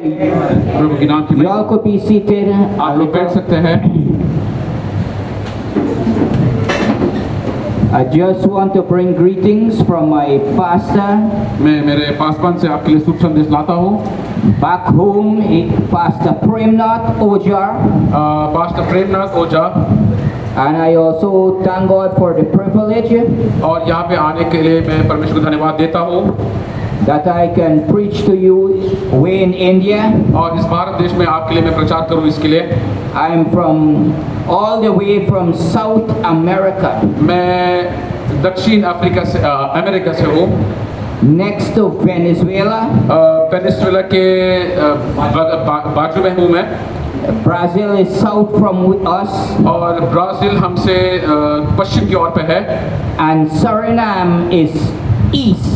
प्रभु की नाम की You all could be seated. आप लोग बैठ सकते हैं। I just want to bring greetings from my pastor. मैं मेरे पासवान से आपके लिए शुभ संदेश लाता हूँ। Back home, Pastor Premnath Ojar. Pastor Premnath Ojha. And I also thank God for the privilege और यहाँ पे आने के लिए मैं परमेश्वर को धन्यवाद देता हूँ that I can preach to you way in India. और इस भारत देश में आपके लिए मैं प्रचार करूँ इसके लिए। I am from all the way from South America. मैं दक्षिण अफ्रीका से अमेरिका से हूँ। Next to Venezuela. वेनेजुएला के बाजू में हूँ मैं। Brazil is south from us. और ब्राज़ील हमसे पश्चिम की ओर पे है। And Suriname is east.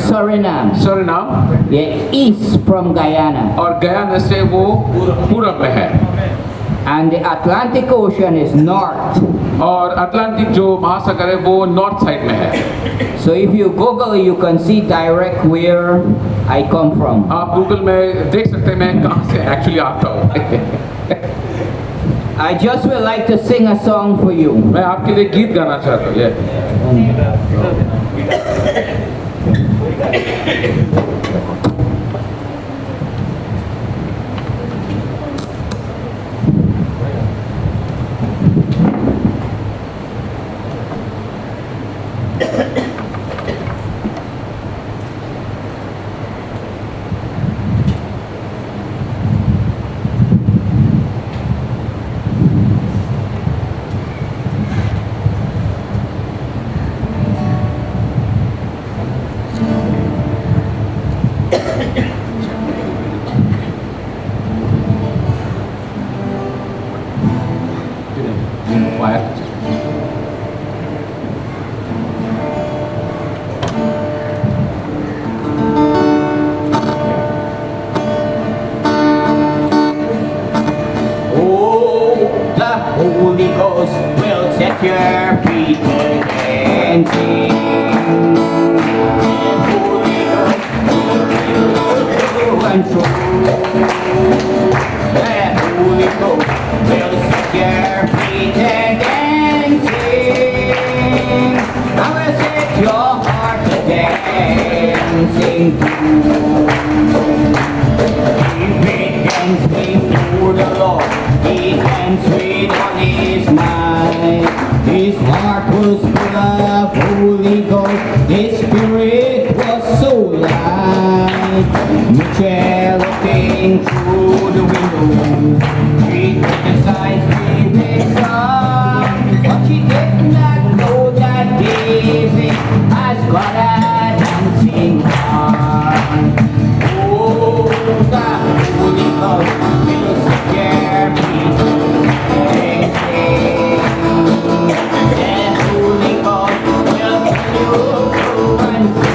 Suriname. Suriname Yeah, east from Guyana. और गयाना से वो पूरब में है। And the Atlantic Ocean is north. और अटलांटिक जो महासागर है वो नॉर्थ साइड में है। So if you Google, you can see direct where I come from. आप गूगल में देख सकते हैं मैं कहाँ से एक्चुअली आता हूँ। I just would like to sing a song for you. मैं आपके लिए गीत गाना चाहता हूँ। Holy Ghost will set your feet dancing. The Holy Ghost will and true. The Holy Ghost will set your feet dancing. I will set your heart to dancing too. If it dancing for the Lord, he danced with all his might. His heart was full of Holy Ghost. His spirit was so light. Michelle looking through the window, she criticized with his song, but she did not know that David has got a dancing heart. Oh, the Holy Ghost will scare me. The Holy Ghost will tell you and the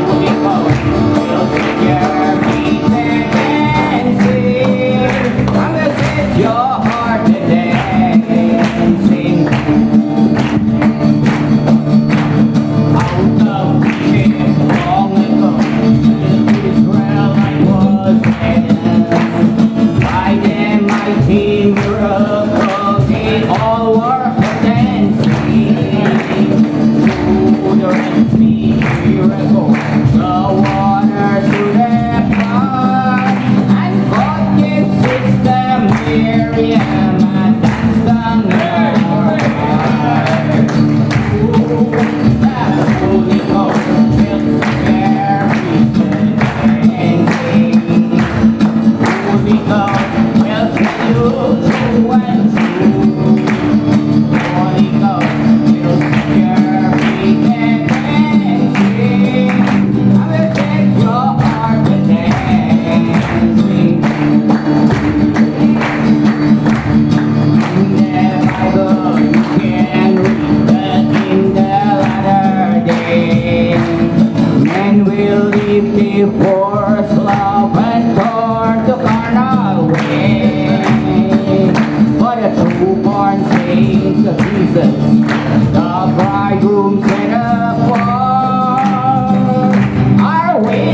Holy Ghost will scare me dancing. I'm gonna set your heart to dancing. Out of Egypt long ago, Israelite was led by the mighty miracles. They all were dancing through the Red Sea miracle. The waters through the flood, and God gave Sister Miriam a dance down there. The Holy Ghost will scare me dancing. Holy Ghost will tell you true and true. Holy Ghost will scare me dancing. I will set your heart to dancing. In the Bible you can read that in the latter days men will leave the forest love and turn to carnal way. But the true-born saints of Jesus, the bridegroom set apart, are waiting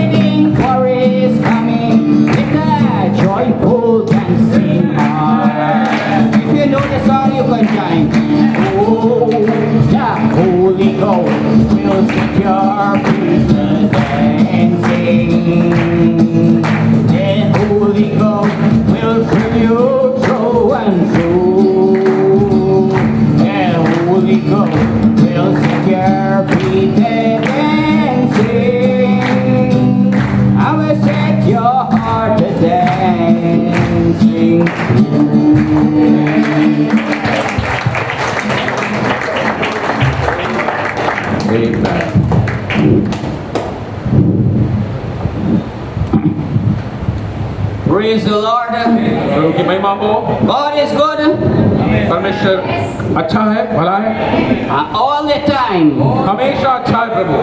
Praise the Lord. प्रभु की महिमा हो। God is good परमेश्वर अच्छा है, भला है, all the time. हमेशा अच्छा है प्रभु।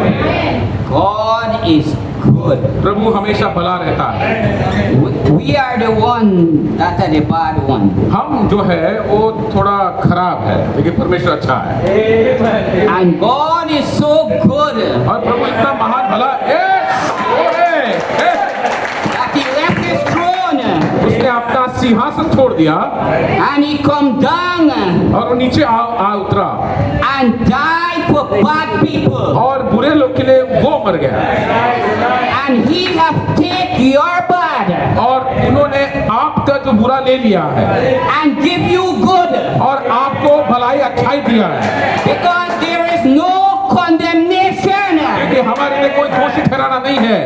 God is good. प्रभु हमेशा भला रहता है। We are the one that are the bad one. हम जो है वो थोड़ा खराब है, लेकिन परमेश्वर अच्छा है। And God is so good और प्रभु इतना महान भला that He left His throne उसने अपना सिंहासन छोड़ दिया and He come down और वो नीचे आ उतरा and died for bad people. और बुरे लोग के लिए वो मर गया And He have take your bad और उन्होंने आपका जो बुरा ले लिया है and give you good. और आपको भलाई अच्छाई दिया है, Because there is no condemnation. क्योंकि हमारे लिए कोई दोषी ठहराना नहीं है।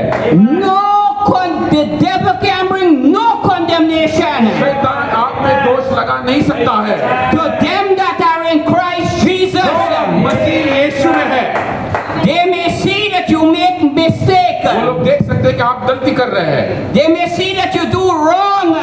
The devil can bring no condemnation शैतान आप में दोष लगा नहीं सकता है। to them that are in Christ Jesus. मसीह यीशु में है, They may see that you make mistake. वो लोग देख सकते हैं कि आप गलती कर रहे हैं, They may see that you do wrong.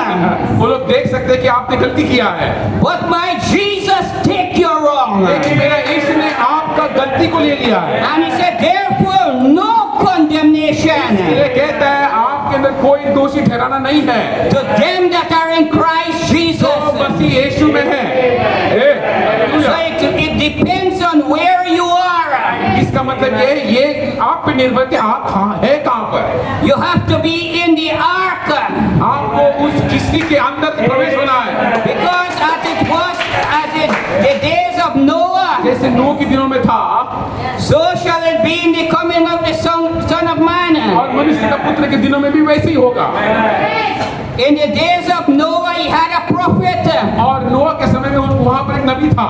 वो लोग देख सकते हैं कि आपने गलती किया है, But my Jesus take your wrong. लेकिन मेरा यीशु ने आपका गलती को ले लिया है। And He said, therefore no condemnation ये कहता है आपके अंदर कोई दोषी ठहराना नहीं है to them that are in Christ जो Jesus. मसीह यीशु में है। So it depends on where you are. इसका मतलब ये आप पे निर्भर कि आप कहाँ है, कहाँ पर You have to be in the ark. आपको उस किस्ती के अंदर प्रवेश होना है। Because as it was the days of Noah, जैसे नूह के दिनों में था so shall it be in the coming of the Son of Man. और मनुष्य का पुत्र के दिनों में भी वैसे ही होगा। In the days of Noah, he had a prophet और नूह के समय में वहाँ पर एक नबी था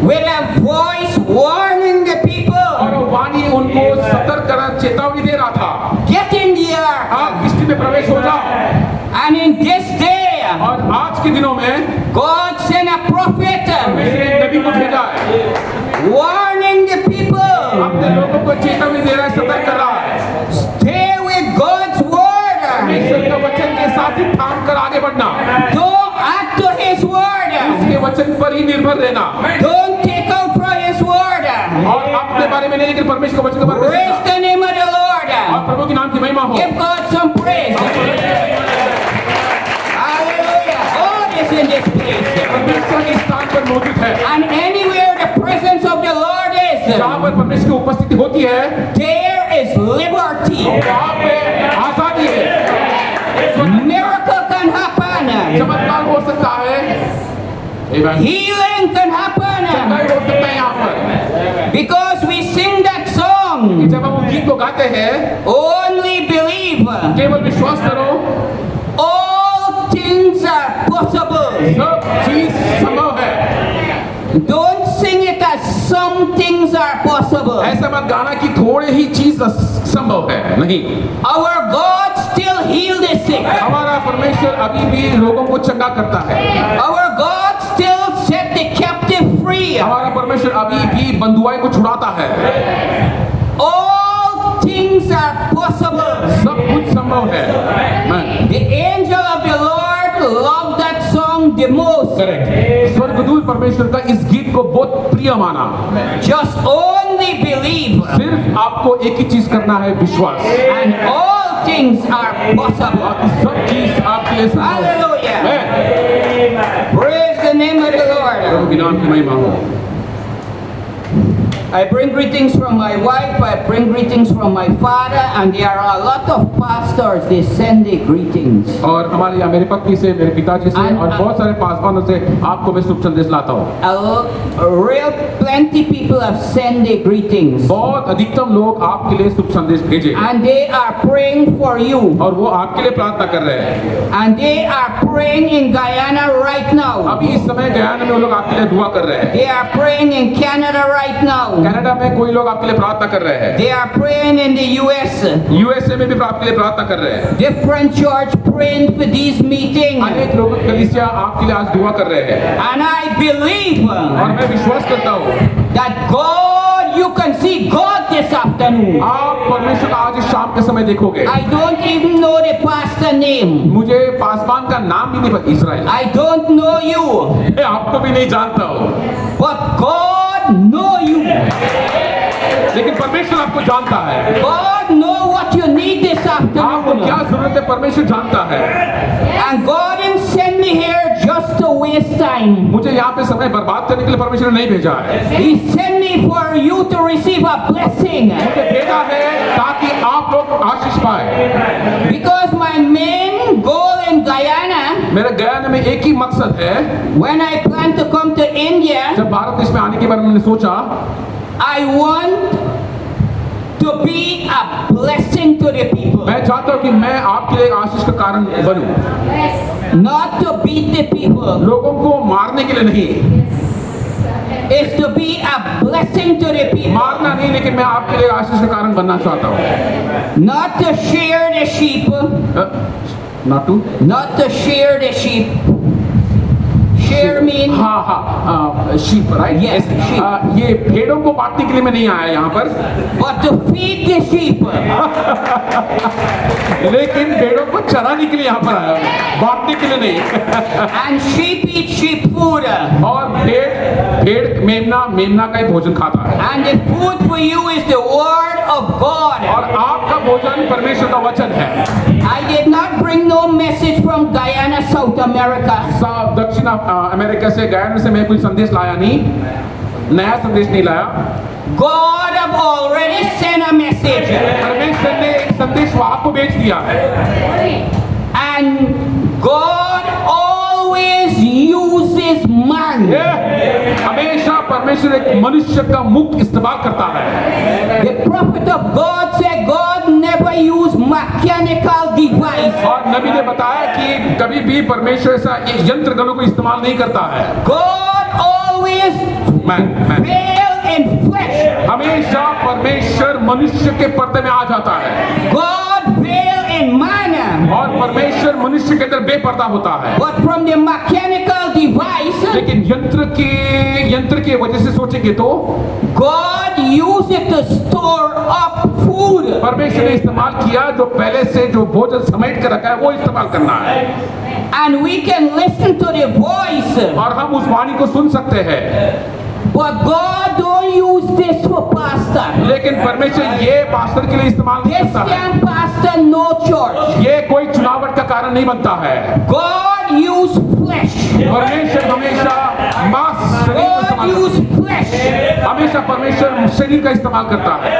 with a voice warning the people, और वो वाणी उनको सतर्क कर चेतावनी दे रहा था, get in the ark. आप किस्ती में प्रवेश हो जाओ। And in this day, और आज के दिनों में God sent a prophet परमेश्वर ने एक नबी को भेजा है, warning the people, अपने लोगों को चेतावनी दे रहा है, सतर्क कर रहा है। stay with God's word. परमेश्वर के वचन के साथ ही थाम कर आगे बढ़ना, Don't add to His word. उसके वचन पर ही निर्भर रहना Don't take out from His word. और अपने बारे में नहीं, लेकिन परमेश्वर के वचन के बारे में Praise सीखना। the name of the Lord. और प्रभु के नाम की महिमा हो। Give God some praise. Hallelujah. God is in this place. परमेश्वर के स्थान पर मौजूद है, And anywhere the presence of the Lord जहाँ is, पर परमेश्वर की उपस्थिति होती है there is liberty. वहाँ पे आजादी है, Miracle can happen. चमत्कार हो सकता है, Amen। Healing can happen. चंगाई हो सकता है यहाँ पर, Because we sing that song. कि जब हम उस गीत को गाते हैं, Only believe. केवल विश्वास करो, All things are possible. सब चीज संभव है। Don't sing it as some things are possible. ऐसा मत गाना कि थोड़े ही चीज संभव है, नहीं। Our God still heal the sick. हमारा परमेश्वर अभी भी लोगों को चंगा करता है, Our God still set the captive free. हमारा परमेश्वर अभी भी बंधुआई को छुड़ाता है। All things are possible. सब कुछ संभव है। मैं The angel of the Lord loved that song the most. Correct, स्वर्गदूत परमेश्वर का इस गीत को बहुत प्रिय माना। Just only believe. सिर्फ आपको एक ही चीज करना है, विश्वास, And all things are possible. बाकी सब चीज आपके लिए संभव है। Hallelujah. मैं Praise the name of the Lord. प्रभु के नाम की महिमा हो। I bring greetings from my wife, I bring greetings from my father, and there are a lot of pastors, they send the greetings. और हमारे यहाँ मेरे पत्नी से, मेरे पिताजी से और बहुत सारे पासवानों से आपको मैं शुभ संदेश लाता हूँ। A real plenty people have sent the greetings. बहुत अधिकतम लोग आपके लिए शुभ संदेश भेजे And they are praying for you. और वो आपके लिए प्रार्थना कर रहे हैं। And they are praying in Guyana right now. अभी इस समय गयाना में वो लोग आपके लिए दुआ कर रहे हैं। They are praying in Canada right now. Canada में कोई लोग आपके लिए प्रार्थना कर रहे हैं। They are praying in the US. USA में भी आपके लिए प्रार्थना कर रहे हैं। Different church praying for these meetings. अनेक लोग कलीसिया आपके लिए आज दुआ कर रहे हैं And I believe और मैं विश्वास करता हूँ that God you can see God this afternoon. आप परमेश्वर को आज इस शाम के समय देखोगे। I don't even know the pastor name. मुझे पासवान का नाम भी नहीं पता, Israel. I don't know you. मैं आपको भी नहीं जानता हूँ, But God know you. लेकिन परमेश्वर आपको जानता है। God know what you need this आपको afternoon. क्या जरूरत है, परमेश्वर जानता है। And God didn't send me here just to waste time. मुझे यहाँ पे समय बर्बाद करने के लिए परमेश्वर ने नहीं भेजा है। He sent me for you to receive a blessing. मुझे भेजा है ताकि आप लोग आशीष पाए। Because my main goal in Guyana, मेरे गयाना में एक ही मकसद है। when I plan to come to India, जब भारत देश में आने के बारे में मैंने सोचा, I want to be a blessing to the people. मैं चाहता हूँ कि मैं आपके लिए आशीष का कारण बनूं। Not to beat the people. लोगों को मारने के लिए नहीं, It's to be a blessing to the people. मारना नहीं, लेकिन मैं आपके लिए आशीष का कारण बनना चाहता हूँ। Not to share the sheep. Not to? Not to share the sheep. Share means हाँ, sheep, right? Yes, sheep. ये भेड़ों को बांटने के लिए मैं नहीं आया यहाँ पर, but to feed the sheep. लेकिन भेड़ों को चराने के लिए यहाँ पर आया, बांटने के लिए नहीं। And sheep eat sheep food. और भेड़ मेमना का ही भोजन खाता है। And the food for you is the word of God. और आपका भोजन परमेश्वर का वचन है। I did not bring no message from Guyana, South America. दक्षिण अमेरिका से, गयाना से मैं कोई संदेश लाया नहीं, नया संदेश नहीं लाया। God have already sent a message. परमेश्वर ने एक संदेश वो आपको भेज दिया है। And God always uses man. हमेशा परमेश्वर एक मनुष्य का मुख इस्तेमाल करता है। The prophet of God said God never use mechanical device. और नबी ने बताया कि कभी भी परमेश्वर ऐसा यंत्र गणों को इस्तेमाल नहीं करता है। God always veil in flesh. हमेशा परमेश्वर मनुष्य के पर्दे में आ जाता है। God veil in man. और परमेश्वर मनुष्य के अंदर बेपर्दा होता है। But from the mechanical device, लेकिन यंत्र की वजह से सोचेंगे तो God used it to store up food. परमेश्वर ने इस्तेमाल किया जो पहले से जो भोजन समेट कर रखा है वो इस्तेमाल करना है। And we can listen to the voice. और हम उस वाणी को सुन सकते हैं। But God don't use this for pastor. लेकिन परमेश्वर ये पास्टर के लिए इस्तेमाल नहीं This करता है। can pastor no church. ये कोई चुनावट का कारण नहीं बनता है। God use flesh. परमेश्वर हमेशा मांस शरीर का God इस्तेमाल use flesh. हमेशा परमेश्वर शरीर का इस्तेमाल करता है।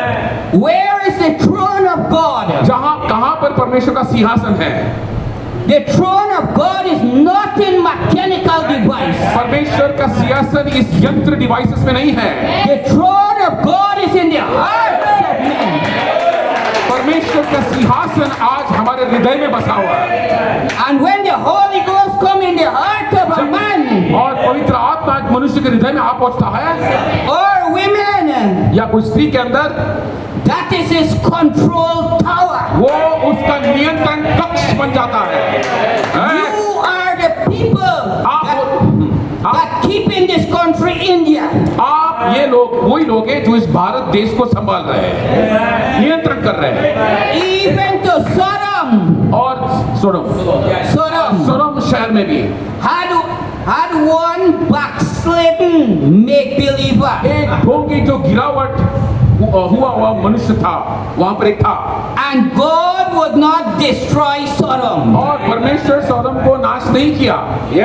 Where is the throne of God? कहाँ पर परमेश्वर का सिंहासन है? The throne of God is not in mechanical device. परमेश्वर का सिंहासन इस यंत्र डिवाइसेस में नहीं है। The throne of God is in the hearts of men. परमेश्वर का सिंहासन आज हमारे हृदय में बसा हुआ है। And when the Holy Ghost come in the heart of a man और पवित्र आत्मा आज मनुष्य के हृदय में आ पहुंचता है, or women, या कोई स्त्री के अंदर, that is his control tower. वो उसका नियंत्रण कक्ष बन जाता है। You are the people that keep in this country, India. आप ये लोग वही लोग हैं जो इस भारत देश को संभाल रहे हैं, नियंत्रण कर रहे हैं। Even to Sodom. और Sodom सोडोम शहर में भी had one backslidden make believer. एक ढोंगी जो गिरावट हुआ मनुष्य था, वहां पर एक था। And God would not destroy Sodom. और परमेश्वर सोडोम को नाश नहीं किया। He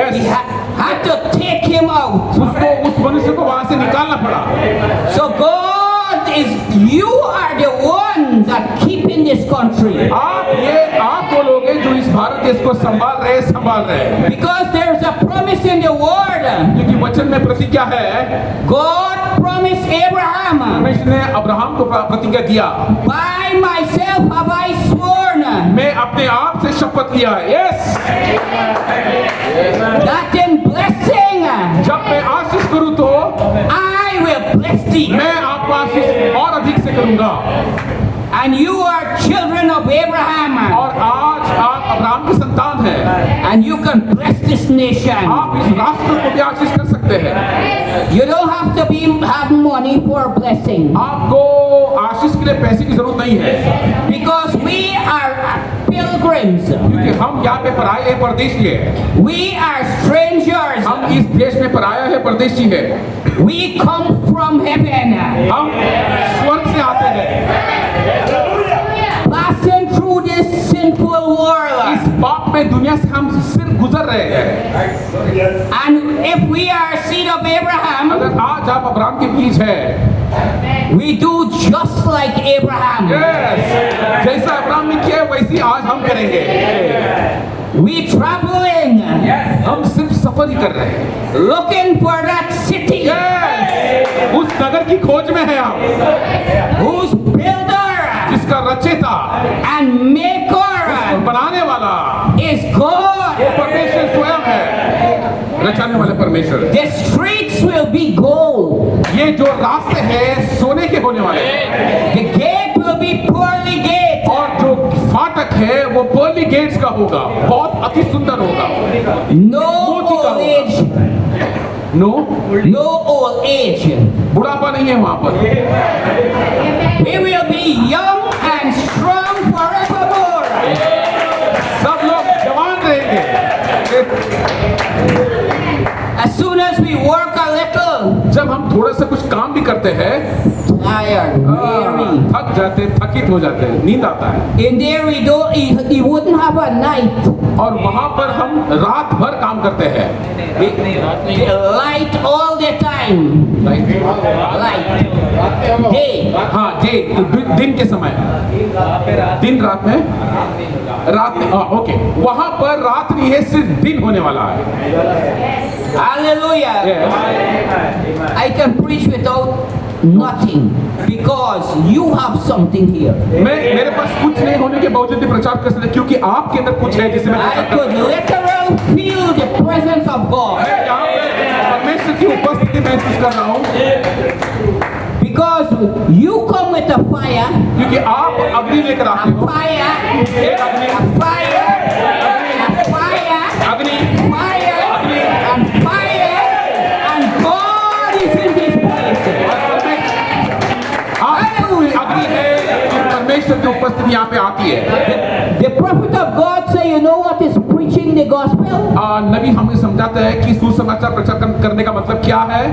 had to take him out. उसको उस मनुष्य को वहां से निकालना पड़ा। So you are the one that keep in this country. आप वो लोग हैं जो इस भारत देश को संभाल रहे हैं। Because there is a promise in the word. क्योंकि वचन में प्रतिज्ञा है। God promised Abraham. परमेश्वर ने अब्राहम को प्रतिज्ञा दिया। By myself have I sworn. मैं अपने आप से शपथ लिया है। Yes. That in blessing. जब मैं आशीष करूं तो I will bless thee. मैं आपको आशीष और अधिक से करूंगा। And you are children of Abraham. और आज आप अब्राहम की संतान हैं। And you can bless this nation. आप इस राष्ट्र को भी आशीष कर सकते हैं। You don't have to have money for blessing. आपको आशीष के लिए पैसे की जरूरत नहीं है, Because we are pilgrims. क्योंकि हम यहाँ पे पराये हैं, परदेशी है। We are strangers. हम इस देश में पराया है, परदेशी है। We come from heaven. हम स्वर्ग से आते हैं, Passing through this sinful इस world. पाप में दुनिया से हम सिर्फ गुजर रहे हैं। And if we are seed of Abraham, अगर आज आप अब्राहम के बीज है, we do just like Abraham. जैसा अब्राहम ने किया वैसी आज हम करेंगे। We traveling, हम सिर्फ सफर ही कर रहे हैं, looking for that city उस नगर की खोज में है हम, whose builder जिसका रचयिता and maker और बनाने वाला is God. वो परमेश्वर स्वयं है, रचाने वाले परमेश्वर। The streets will be gold. ये जो रास्ते हैं सोने के होने वाले हैं, The gate will be pearly gate. और जो फाटक है वो पर्ली गेट्स का होगा, बहुत अति सुंदर होगा। No old age. No No old age. बुढ़ापा नहीं है वहां पर, We will be young and strong forevermore. सब लोग जवान रहेंगे। As soon as we work a little, जब हम थोड़ा सा कुछ काम भी करते हैं, tired, weary. थक जाते, थकित हो जाते हैं, नींद आता है, In there we don't, he wouldn't have a night. और वहां पर हम रात भर काम करते हैं, Light all the time. Light. Day. हाँ दिन के समय, दिन रात में, रात में, ओके, वहां पर रात नहीं है, सिर्फ दिन होने वाला है। Hallelujah. Yes. I can preach without nothing because you have something here. मेरे पास कुछ नहीं होने के बावजूद भी प्रचार कर सकते, क्योंकि आपके अंदर कुछ है जिसे मैं I प्रचार कर could literally feel the presence of God मैं यहाँ पे परमेश्वर की उपस्थिति महसूस कर रहा हूँ, because you come with a fire, क्योंकि आप अग्नि लेकर आते हो, fire, एक अग्नि, fire, fire, अग्नि, fire, and fire, and God is in this place. अग्नि है, परमेश्वर की उपस्थिति यहाँ पे आती है। The prophet of God say, you know what is preaching the gospel? नबी हमें समझाता है कि सुसमाचार प्रचार करने का मतलब क्या है।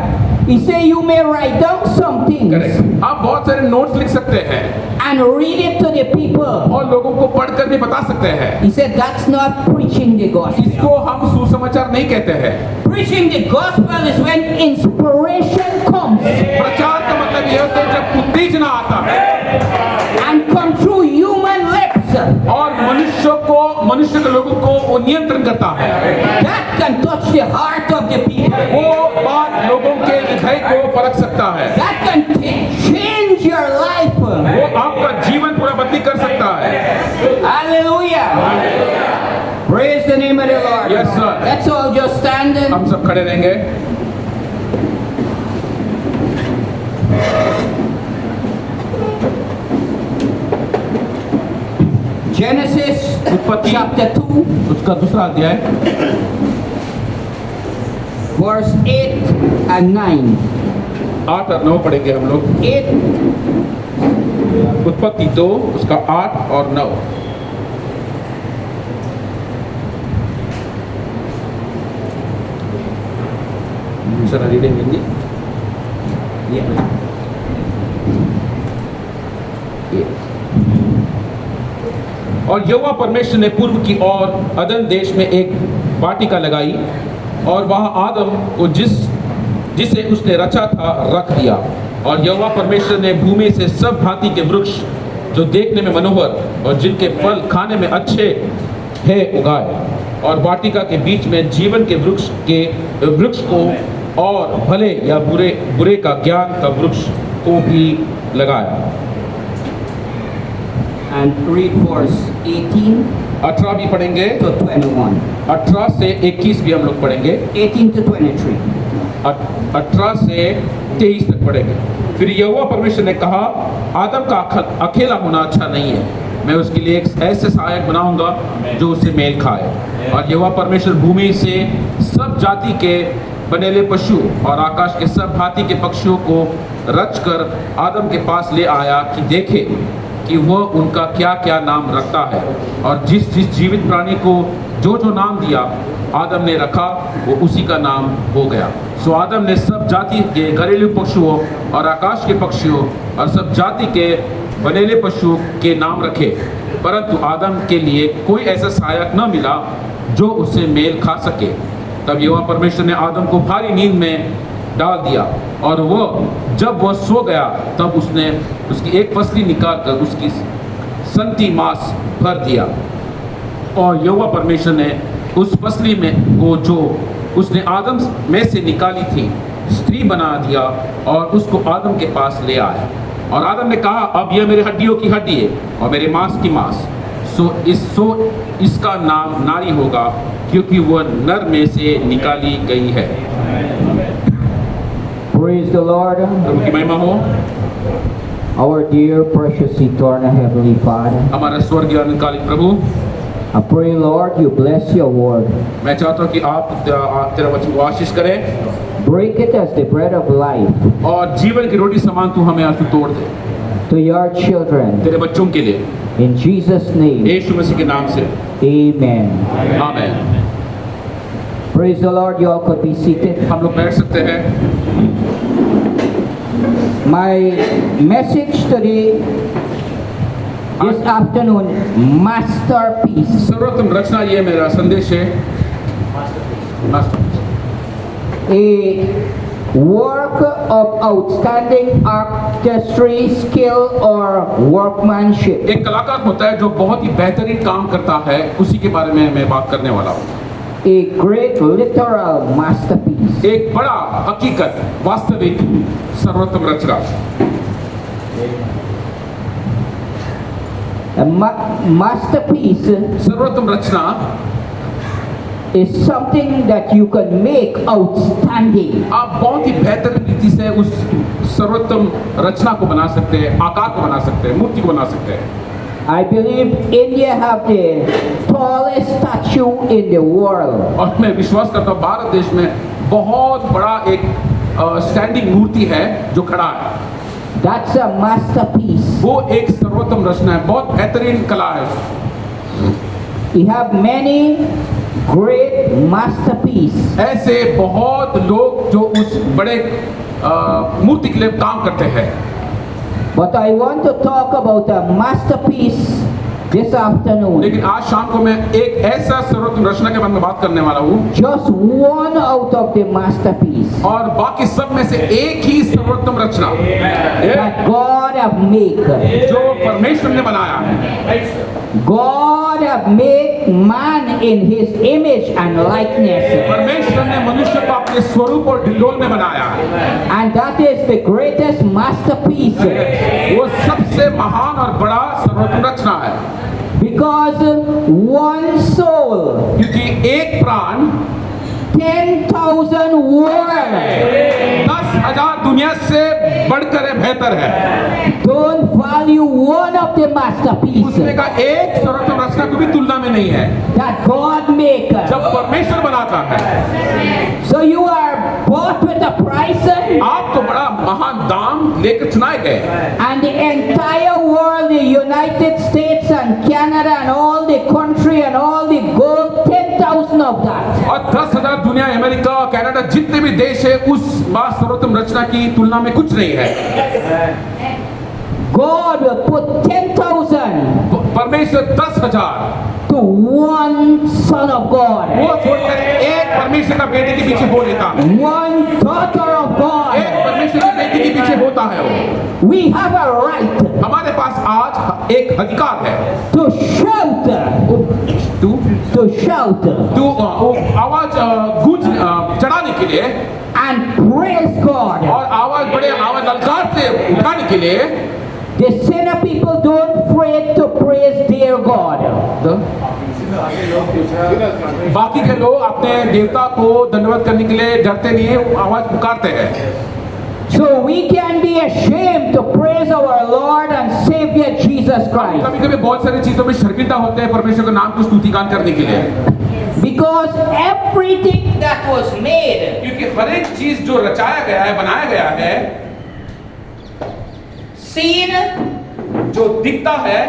He say you may write down some things correct, आप बहुत सारे नोट्स लिख सकते हैं and read it to the people. और लोगों को पढ़कर भी बता सकते हैं। He said that's not preaching the gospel. इसको हम सुसमाचार नहीं कहते हैं। Preaching the gospel is when inspiration comes प्रचार का मतलब ये होता है जब उत्तेजना आता है and come through human lips और मनुष्य के लोगों को वो नियंत्रण करता है। that can touch the heart of the people. वो बात लोगों के हृदय को परख सकता है, That can change your life. वो आपका जीवन पूरा बदली कर सकता है। Hallelujah. Praise the name of the Lord. Yes, sir. Let's all just stand in. हम सब खड़े रहेंगे। Genesis उत्पत्ति chapter 2 उसका दूसरा अध्याय verse 8 and 9. 8 और 9 पढ़ेंगे हम लोग। 8. उत्पत्ति 2 उसका 8 और 9। Sir reading Hindi. और यहोवा परमेश्वर ने पूर्व की ओर अदन देश में एक वाटिका लगाई और वहां आदम को जिसे उसने रचा था रख दिया। और यहोवा परमेश्वर ने भूमि से सब भांति के वृक्ष जो देखने में मनोहर और जिनके फल खाने में अच्छे हैं उगाए, और वाटिका के बीच में जीवन के वृक्ष को और भले या बुरे का ज्ञान का वृक्ष को भी लगाया। And read verse 18 18 भी पढ़ेंगे, to 21. 18 से 21 भी हम लोग पढ़ेंगे, 18 to 23. 18 से 23 तक पढ़ेंगे। फिर यहोवा परमेश्वर ने कहा, आदम का अकेला होना अच्छा नहीं है, मैं उसके लिए एक ऐसे सहायक बनाऊंगा जो उसे मेल खाए। और यहोवा परमेश्वर भूमि से सब जाति के बनेले पशु और आकाश के सब भांति के पक्षियों को रचकर आदम के पास ले आया कि देखे कि वह उनका क्या क्या नाम रखता है। और जिस जिस जीवित प्राणी को जो जो नाम दिया आदम ने रखा वो उसी का नाम हो गया। सो आदम ने सब जाति के घरेलू पशुओं और आकाश के पक्षियों और सब जाति के बनेले पशुओं के नाम रखे, परंतु आदम के लिए कोई ऐसा सहायक न मिला जो उससे मेल खा सके। तब यहोवा परमेश्वर ने आदम को भारी नींद में डाल दिया और जब वह सो गया तब उसने उसकी एक फसली निकालकर उसकी संती मांस भर दिया। और यहोवा परमेश्वर ने उस फसली में को जो उसने आदम में से निकाली थी स्त्री बना दिया और उसको आदम के पास ले आया। और आदम ने कहा, अब यह मेरे हड्डियों की हड्डी है और मेरे मांस की मांस, सो इसका नाम नारी होगा क्योंकि वह नर में से निकाली गई है। Praise the Lord. प्रभु की महिमा हो। Our dear precious eternal heavenly Father, हमारा स्वर्गीय अनंतकालीन प्रभु, I pray Lord you bless your word. मैं चाहता हूँ कि आप तेरा वचन को आशीष करें Break it as the bread of life और जीवन की रोटी समान तू हमें आज तू तोड़ दे to your children. तेरे बच्चों के लिए, In Jesus' name, यीशु मसीह के नाम से amen. आमीन। Praise the Lord. You all could be seated. हम लोग बैठ सकते हैं। My message today, this afternoon, masterpiece. सर्वोत्तम रचना, ये मेरा संदेश है। A work of outstanding artistry, skill or workmanship. एक कलाकार होता है जो बहुत ही बेहतरीन काम करता है, उसी के बारे में मैं बात करने वाला हूँ। A great literal masterpiece. एक बड़ा हकीकत वास्तविक सर्वोत्तम रचना। A masterpiece सर्वोत्तम रचना is something that you can make outstanding. आप बहुत ही बेहतरीन रीति से उस सर्वोत्तम रचना को बना सकते हैं, आकार को बना सकते हैं, मूर्ति को बना सकते हैं। I believe India have the tallest statue in the world. और मैं विश्वास करता हूँ भारत देश में बहुत बड़ा एक स्टैंडिंग मूर्ति है जो खड़ा है। That's a masterpiece. वो एक सर्वोत्तम रचना है, बहुत बेहतरीन कला है। We have many great masterpieces. ऐसे बहुत लोग जो उस बड़े मूर्ति के लिए काम करते हैं। But I want to talk about a masterpiece this afternoon. लेकिन आज शाम को मैं एक ऐसा सर्वोत्तम रचना के बारे में बात करने वाला हूँ, Just one out of the masterpiece और बाकी सब में से एक ही सर्वोत्तम रचना that God have made. जो परमेश्वर ने बनाया है। God have made man in His image and likeness, परमेश्वर ने मनुष्य को अपने स्वरूप और ढिंढोल में बनाया है। and that is the greatest masterpiece. वो सबसे महान और बड़ा सर्वोत्तम रचना है, Because one soul, क्योंकि एक प्राण 10,000 worlds 10,000 दुनिया से बढ़कर बेहतर है। don't value one of the masterpieces उसने का एक सर्वोत्तम रचना को भी तुलना में नहीं है that God make. जब परमेश्वर बनाता है। So you are bought with a price, आप तो बड़ा महान दाम लेकर चुनाए गए, and the entire world, the United States and Canada and all the country and all the gold, 10,000 of that. और 10,000 दुनिया, अमेरिका, कनाडा, जितने भी देश है उस सर्वोत्तम रचना की तुलना में कुछ नहीं है। God will put 10,000 परमेश्वर 10,000 to one son of God, वो छोड़कर एक परमेश्वर का बेटे के पीछे हो लेता है, one daughter of एक God. परमेश्वर के बेटे के पीछे होता है। वो We have a right हमारे पास आज एक अधिकार है to shout, तू to shout तू आवाज गूंज चढ़ाने के लिए and praise God. और आवाज बड़े आवाज ललकार से उठाने के लिए। The sinner people don't afraid to praise their God. बाकी के लोग अपने देवता को धन्यवाद करने के लिए डरते नहीं है, आवाज पुकारते हैं। So we can be ashamed to praise our Lord and Savior Jesus Christ. कभी कभी बहुत सारी चीजों में शर्मिंदा होते हैं परमेश्वर के नाम को स्तुतिगान करने के लिए। Because everything that was made, क्योंकि हर एक चीज जो रचाया गया है, बनाया गया है, seen, जो दिखता है,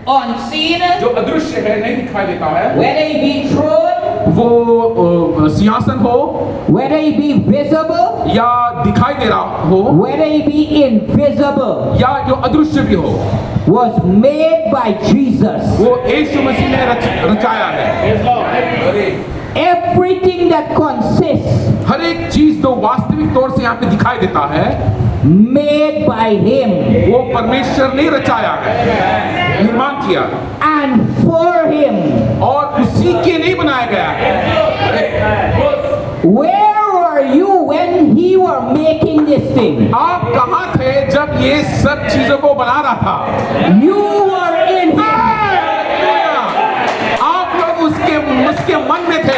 unseen, जो अदृश्य है, नहीं दिखाई देता है, whether it be throne, वो सिंहासन हो whether it be visible, या दिखाई दे रहा हो whether it be invisible, या जो अदृश्य भी हो, was made by Jesus. वो यीशु मसीह ने रचाया है। Everything that consists, हर एक चीज जो वास्तविक तौर से यहाँ पे दिखाई देता है, made by Him वो परमेश्वर ने रचाया है, निर्माण किया and for Him. और उसी के लिए बनाया गया है। Where were you when He were making this thing? आप कहाँ थे जब ये सब चीजों को बना रहा था? You were in Him. आप लोग उसके मन में थे।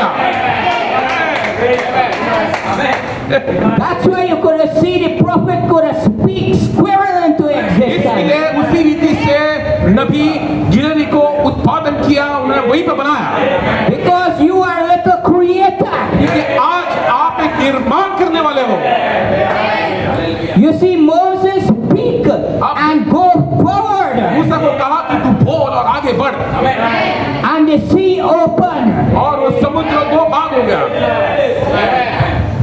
That's why you could have seen the prophet could have speak squirrel into existence. इसलिए उसी रीति से नबी गिरनी को उत्पादन किया, उन्होंने वहीं पे बनाया। Because you are a little creator. क्योंकि आज आप एक निर्माण करने वाले हो। You see Moses speak and go forward. मूसा को कहा कि तू बोल और आगे बढ़, And the sea open. और वो समुद्र दो भाग हो गया।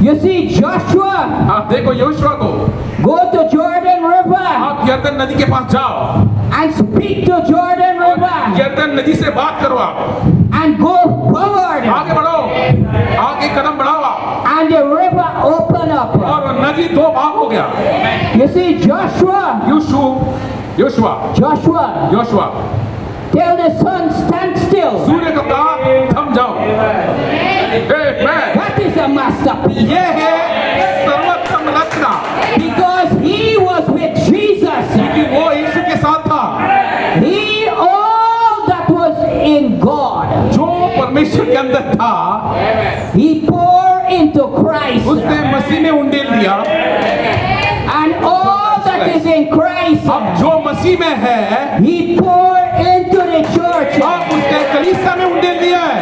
You see Joshua आप देखो योशुआ को, go to Jordan River आप यरदन नदी के पास जाओ, and speak to Jordan River यरदन नदी से बात करो, आप and go forward. आगे बढ़ो, आगे कदम बढ़ाओ आप, And the river open up. और नदी दो भाग हो गया। You see Joshua, Joshua tell the sun stand still. सूर्य को कहा थम जाओ। That is a masterpiece. ये है सर्वोत्तम रचना, Because he was with Jesus. क्योंकि वो यीशु के साथ था। He all that was in God. जो परमेश्वर के अंदर था, He poured into Christ. उसने मसीह में उंडेल दिया। And all that is in Christ, अब जो मसीह में है, He poured into the church. अब उसने कलीसिया में उंडेल दिया है।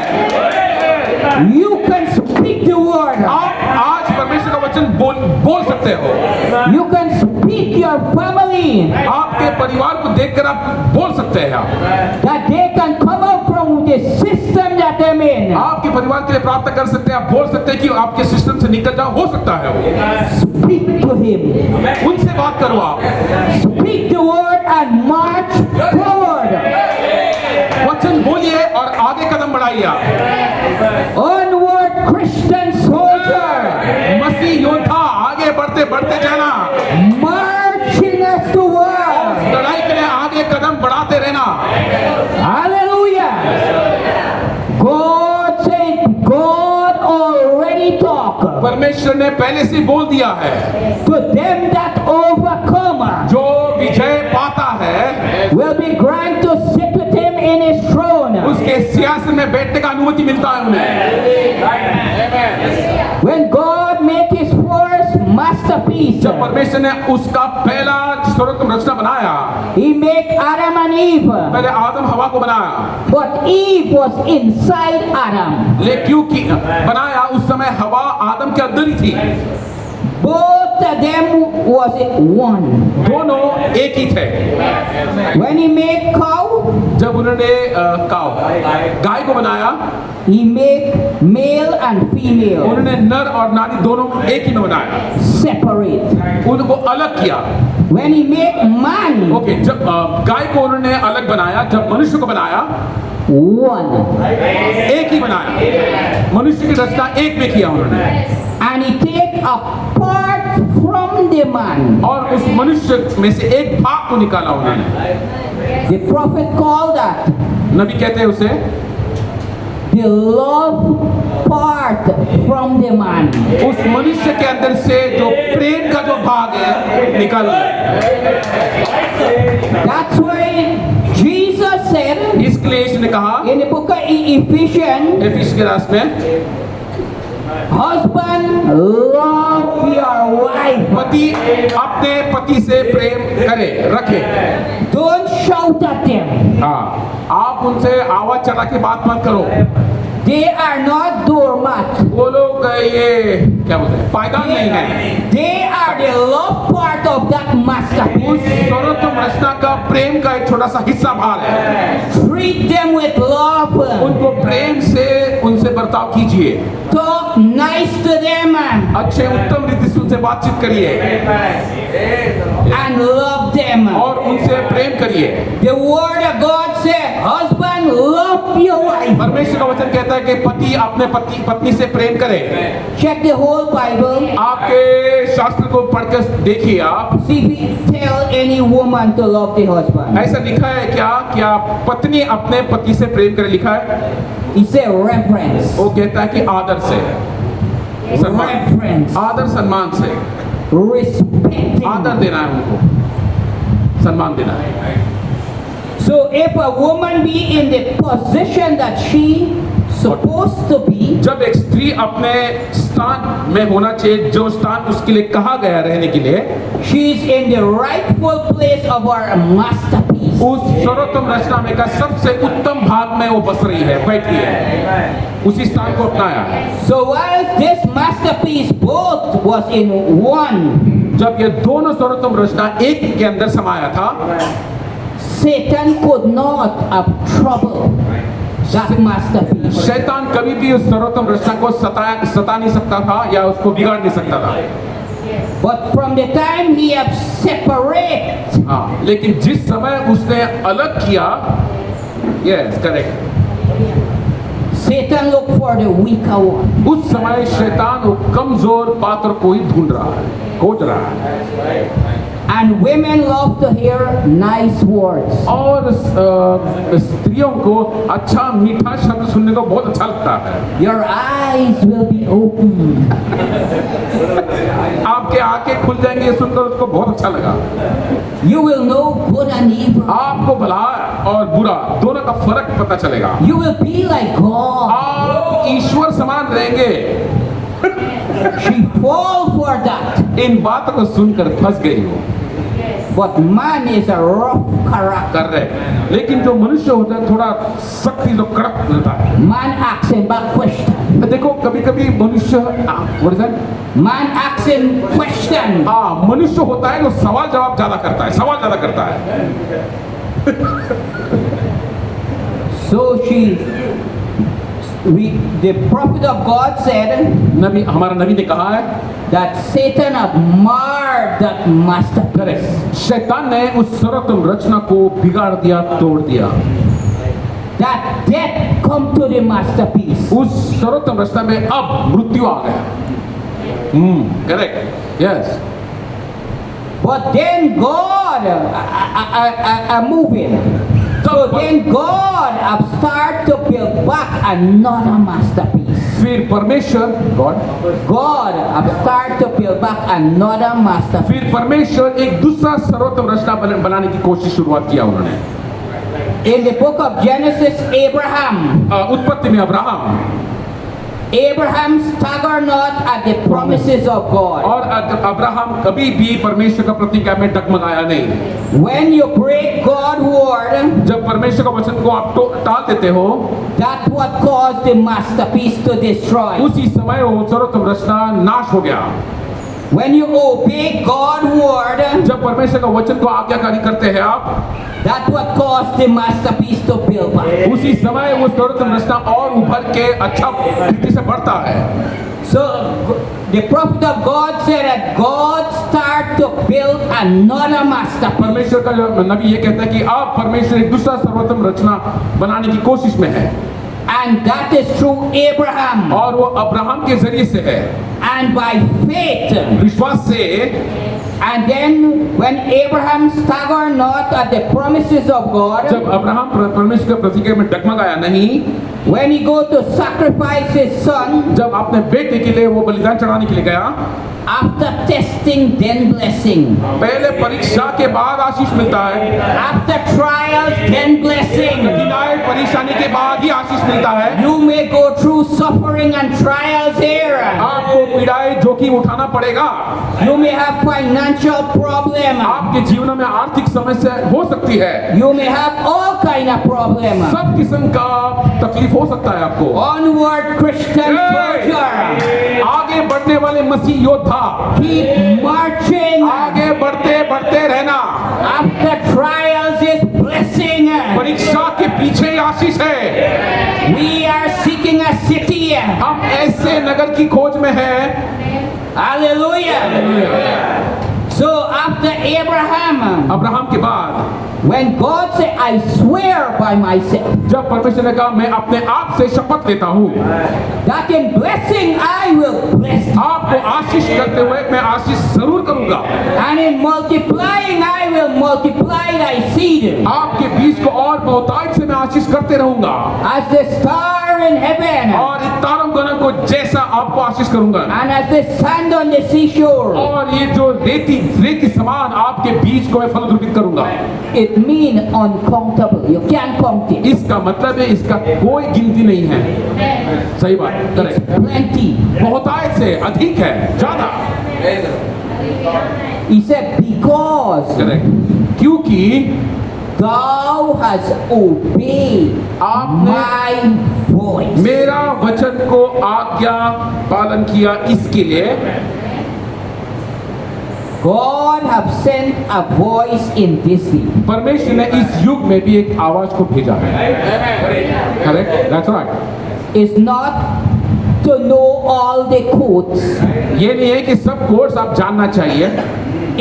You can speak the word. आप आज परमेश्वर का वचन बोल सकते हो। You can speak your family. आपके परिवार को देखकर आप बोल सकते हैं। आप That they can come out from the system that they're in. आपके परिवार के लिए प्रार्थना कर सकते हैं। आप बोल सकते हैं कि आपके सिस्टम से निकल जाओ, हो सकता है वो। Speak to him. उनसे बात करो आप, Speak the word and march forward. वचन बोलिए और आगे कदम बढ़ाइए आप। Onward, Christian soldier. मसीह योद्धा, आगे बढ़ते बढ़ते जाना, Marching us to war. लड़ाई के लिए आगे कदम बढ़ाते रहना। Hallelujah. God said, God already talked. परमेश्वर ने पहले से बोल दिया है, To them that overcome जो विजय पाता है will be granted to sit with him in his throne. उसके सिंहासन में बैठने का अनुमति मिलता है उन्हें। When God make his first masterpiece, जब परमेश्वर ने उसका पहला सर्वोत्तम रचना बनाया, he make Adam and Eve. पहले आदम हवा को बनाया, But Eve was inside Adam. लेकिन क्योंकि बनाया उस समय हवा आदम के अंदर ही थी। Both of them was one. दोनों एक ही थे। When he made cow, जब उन्होंने गाय को बनाया, he make male and female उन्होंने नर और नारी दोनों एक ही में बनाया, separate. उनको अलग किया। When he make man, okay, जब गाय को उन्होंने अलग बनाया, जब मनुष्य को बनाया one. एक ही बनाया, मनुष्य की रचना एक में किया उन्होंने, And he take a part from the man. और उस मनुष्य में से एक भाग को निकाला उन्होंने। The prophet called that नबी कहते हैं उसे the love part from the man. उस मनुष्य के अंदर से जो प्रेम का जो भाग है निकाल दिया। That's why Jesus said इसके लिए यीशु ने कहा in the book of Ephesians, aphis के रास में, husband, love your wife. पति अपने पति से प्रेम करे रखे। Don't shout at them. हाँ, आप उनसे आवाज चढ़ा के बात मत करो। They are not doormat. वो लोग ये क्या बोलते हैं, पायदान नहीं है। They are the love part of that उस masterpiece. सर्वोत्तम रचना का प्रेम का एक छोटा सा हिस्सा भाग है। Treat them with love. उनको प्रेम से उनसे बर्ताव कीजिए, Talk nice to them अच्छे उत्तम रीति से उनसे बातचीत करिए and love them. और उनसे प्रेम करिए। The word of God says, husband, love your wife. परमेश्वर का वचन कहता है कि पति अपने पत्नी से प्रेम करे। Check the whole Bible. आपके शास्त्र को पढ़कर देखिए आप, See if he tell any woman to love the husband. ऐसा लिखा है क्या पत्नी अपने पति से प्रेम करे, लिखा है? He said reverence. वो कहता है कि आदर से, सम्मान, Reverence. आदर सम्मान से, Respect आदर him. देना है उनको, सम्मान देना है। So if a woman be in the position that she supposed to be, जब एक स्त्री अपने स्थान में होना चाहिए, जो स्थान उसके लिए कहा गया रहने के लिए, she is in the rightful place of our masterpiece. उस सर्वोत्तम रचना में का सबसे उत्तम भाग में वो बस रही है, बैठी है, उसी स्थान को अपनाया है। So while this masterpiece both was in one, जब ये दोनों सर्वोत्तम रचना एक के अंदर समाया था, Satan could not have troubled that masterpiece. शैतान कभी भी उस सर्वोत्तम रचना को सता नहीं सकता था या उसको बिगाड़ नहीं सकता था। But from the time he have separated, हाँ, लेकिन जिस समय उसने अलग किया, yes correct, Satan looked for the weaker one. उस समय शैतान वो कमजोर पात्र को ही ढूंढ रहा है, खोज रहा है। And women love to hear nice words. और स्त्रियों को अच्छा मीठा शब्द सुनने को बहुत अच्छा लगता है। Your eyes will be open. आपके आंखें खुल जाएंगे ये सुनकर उसको बहुत अच्छा लगा। You will know good and evil. आपको भला और बुरा दोनों का फर्क पता चलेगा। You will be like God. आप ईश्वर समान रहेंगे। She fall for that. इन बातों को सुनकर फंस गई हो। But man is a rough character. कर रहे, लेकिन जो मनुष्य होता है थोड़ा सख्ती तो कड़क होता है। Man asking back question. देखो कभी-कभी मनुष्य what is that? Man asking question. मनुष्य होता है जो सवाल जवाब ज्यादा करता है, सवाल ज्यादा करता है। So the prophet of God said नबी, हमारा नबी ने कहा है that Satan had marred that masterpiece. शैतान ने उस सर्वोत्तम रचना को बिगाड़ दिया, तोड़ दिया। That death come to the masterpiece. उस सर्वोत्तम रचना में अब मृत्यु आ गया। Correct, yes. But then God moving. So then God have started to build back another masterpiece. फिर परमेश्वर God have started to build back another masterpiece. फिर परमेश्वर एक दूसरा सर्वोत्तम रचना बनाने की कोशिश शुरुआत किया उन्होंने। In the book of Genesis, Abraham उत्पत्ति में Abraham staggered not at the promises of God. और अब्राहम कभी भी परमेश्वर का प्रतिज्ञा में डगमगाया नहीं। When you break God's word, जब परमेश्वर का वचन को आप टाल देते हो, that's what caused the masterpiece to destroy. उसी समय वो सर्वोत्तम रचना नाश हो गया। When you obey God's word, जब परमेश्वर का वचन को आज्ञाकारी करते हैं आप, that's what caused the masterpiece to build back. उसी समय वो सर्वोत्तम रचना और उभर के अच्छा रीति से बढ़ता है। So the prophet of God said that God start to build another masterpiece. परमेश्वर का नबी ये कहता है कि अब परमेश्वर एक दूसरा सर्वोत्तम रचना बनाने की कोशिश में है। And that is through Abraham. और वो अब्राहम के जरिए से है। And by faith. विश्वास से। And then when Abraham staggered not at the promises of God, जब अब्राहम परमेश्वर के प्रतिज्ञा में डगमगाया नहीं, when he go to sacrifice his son, जब अपने बेटे के लिए वो बलिदान चढ़ाने के लिए गया, after testing then blessing, पहले परीक्षा के बाद आशीष मिलता है, after trials then blessing, कठिनाई परेशानी के बाद ही आशीष मिलता है। you may go through suffering and trials here, आपको पीड़ाएं जोखिम उठाना पड़ेगा, you may have financial problem, आपके जीवन में आर्थिक समस्या हो सकती है, you may have all kind of problem, सब किस्म का तकलीफ हो सकता है आपको। Onward, Christian soldier. आगे बढ़ने वाले मसीह योद्धा, Keep marching. आगे बढ़ते बढ़ते रहना। After trials is blessing. परीक्षा के पीछे आशीष है। We are seeking a city. हम ऐसे नगर की खोज में हैं। Hallelujah. So after Abraham, Abraham के बाद when God said, I swear by myself, जब परमेश्वर ने कहा मैं अपने आप से शपथ लेता हूँ, that in blessing I will bless you, आपको आशीष करते हुए मैं आशीष जरूर करूंगा, and in multiplying I will multiply thy seed आपके बीज को और बहुतायत से मैं आशीष करते रहूंगा, as the star in heaven और इस तारों गणों को जैसा आपको आशीष करूंगा, and as the sand on the seashore. और ये जो रेती समान आपके बीज को मैं फलद्रुपित करूंगा। It means uncountable. You can't count it. इसका मतलब है इसका कोई गिनती नहीं है। सही बात, It's करेक्ट। plenty. बहुतायत से अधिक है, ज्यादा, He said, because करेक्ट। क्योंकि thou hast obeyed आपने my voice. मेरा वचन को आज्ञा पालन किया, इसके लिए God have sent a voice in this day. परमेश्वर ने इस युग में भी एक आवाज को भेजा है। Correct, that's right. It's not to know all the codes. ये नहीं है कि सब कोर्स आप जानना चाहिए,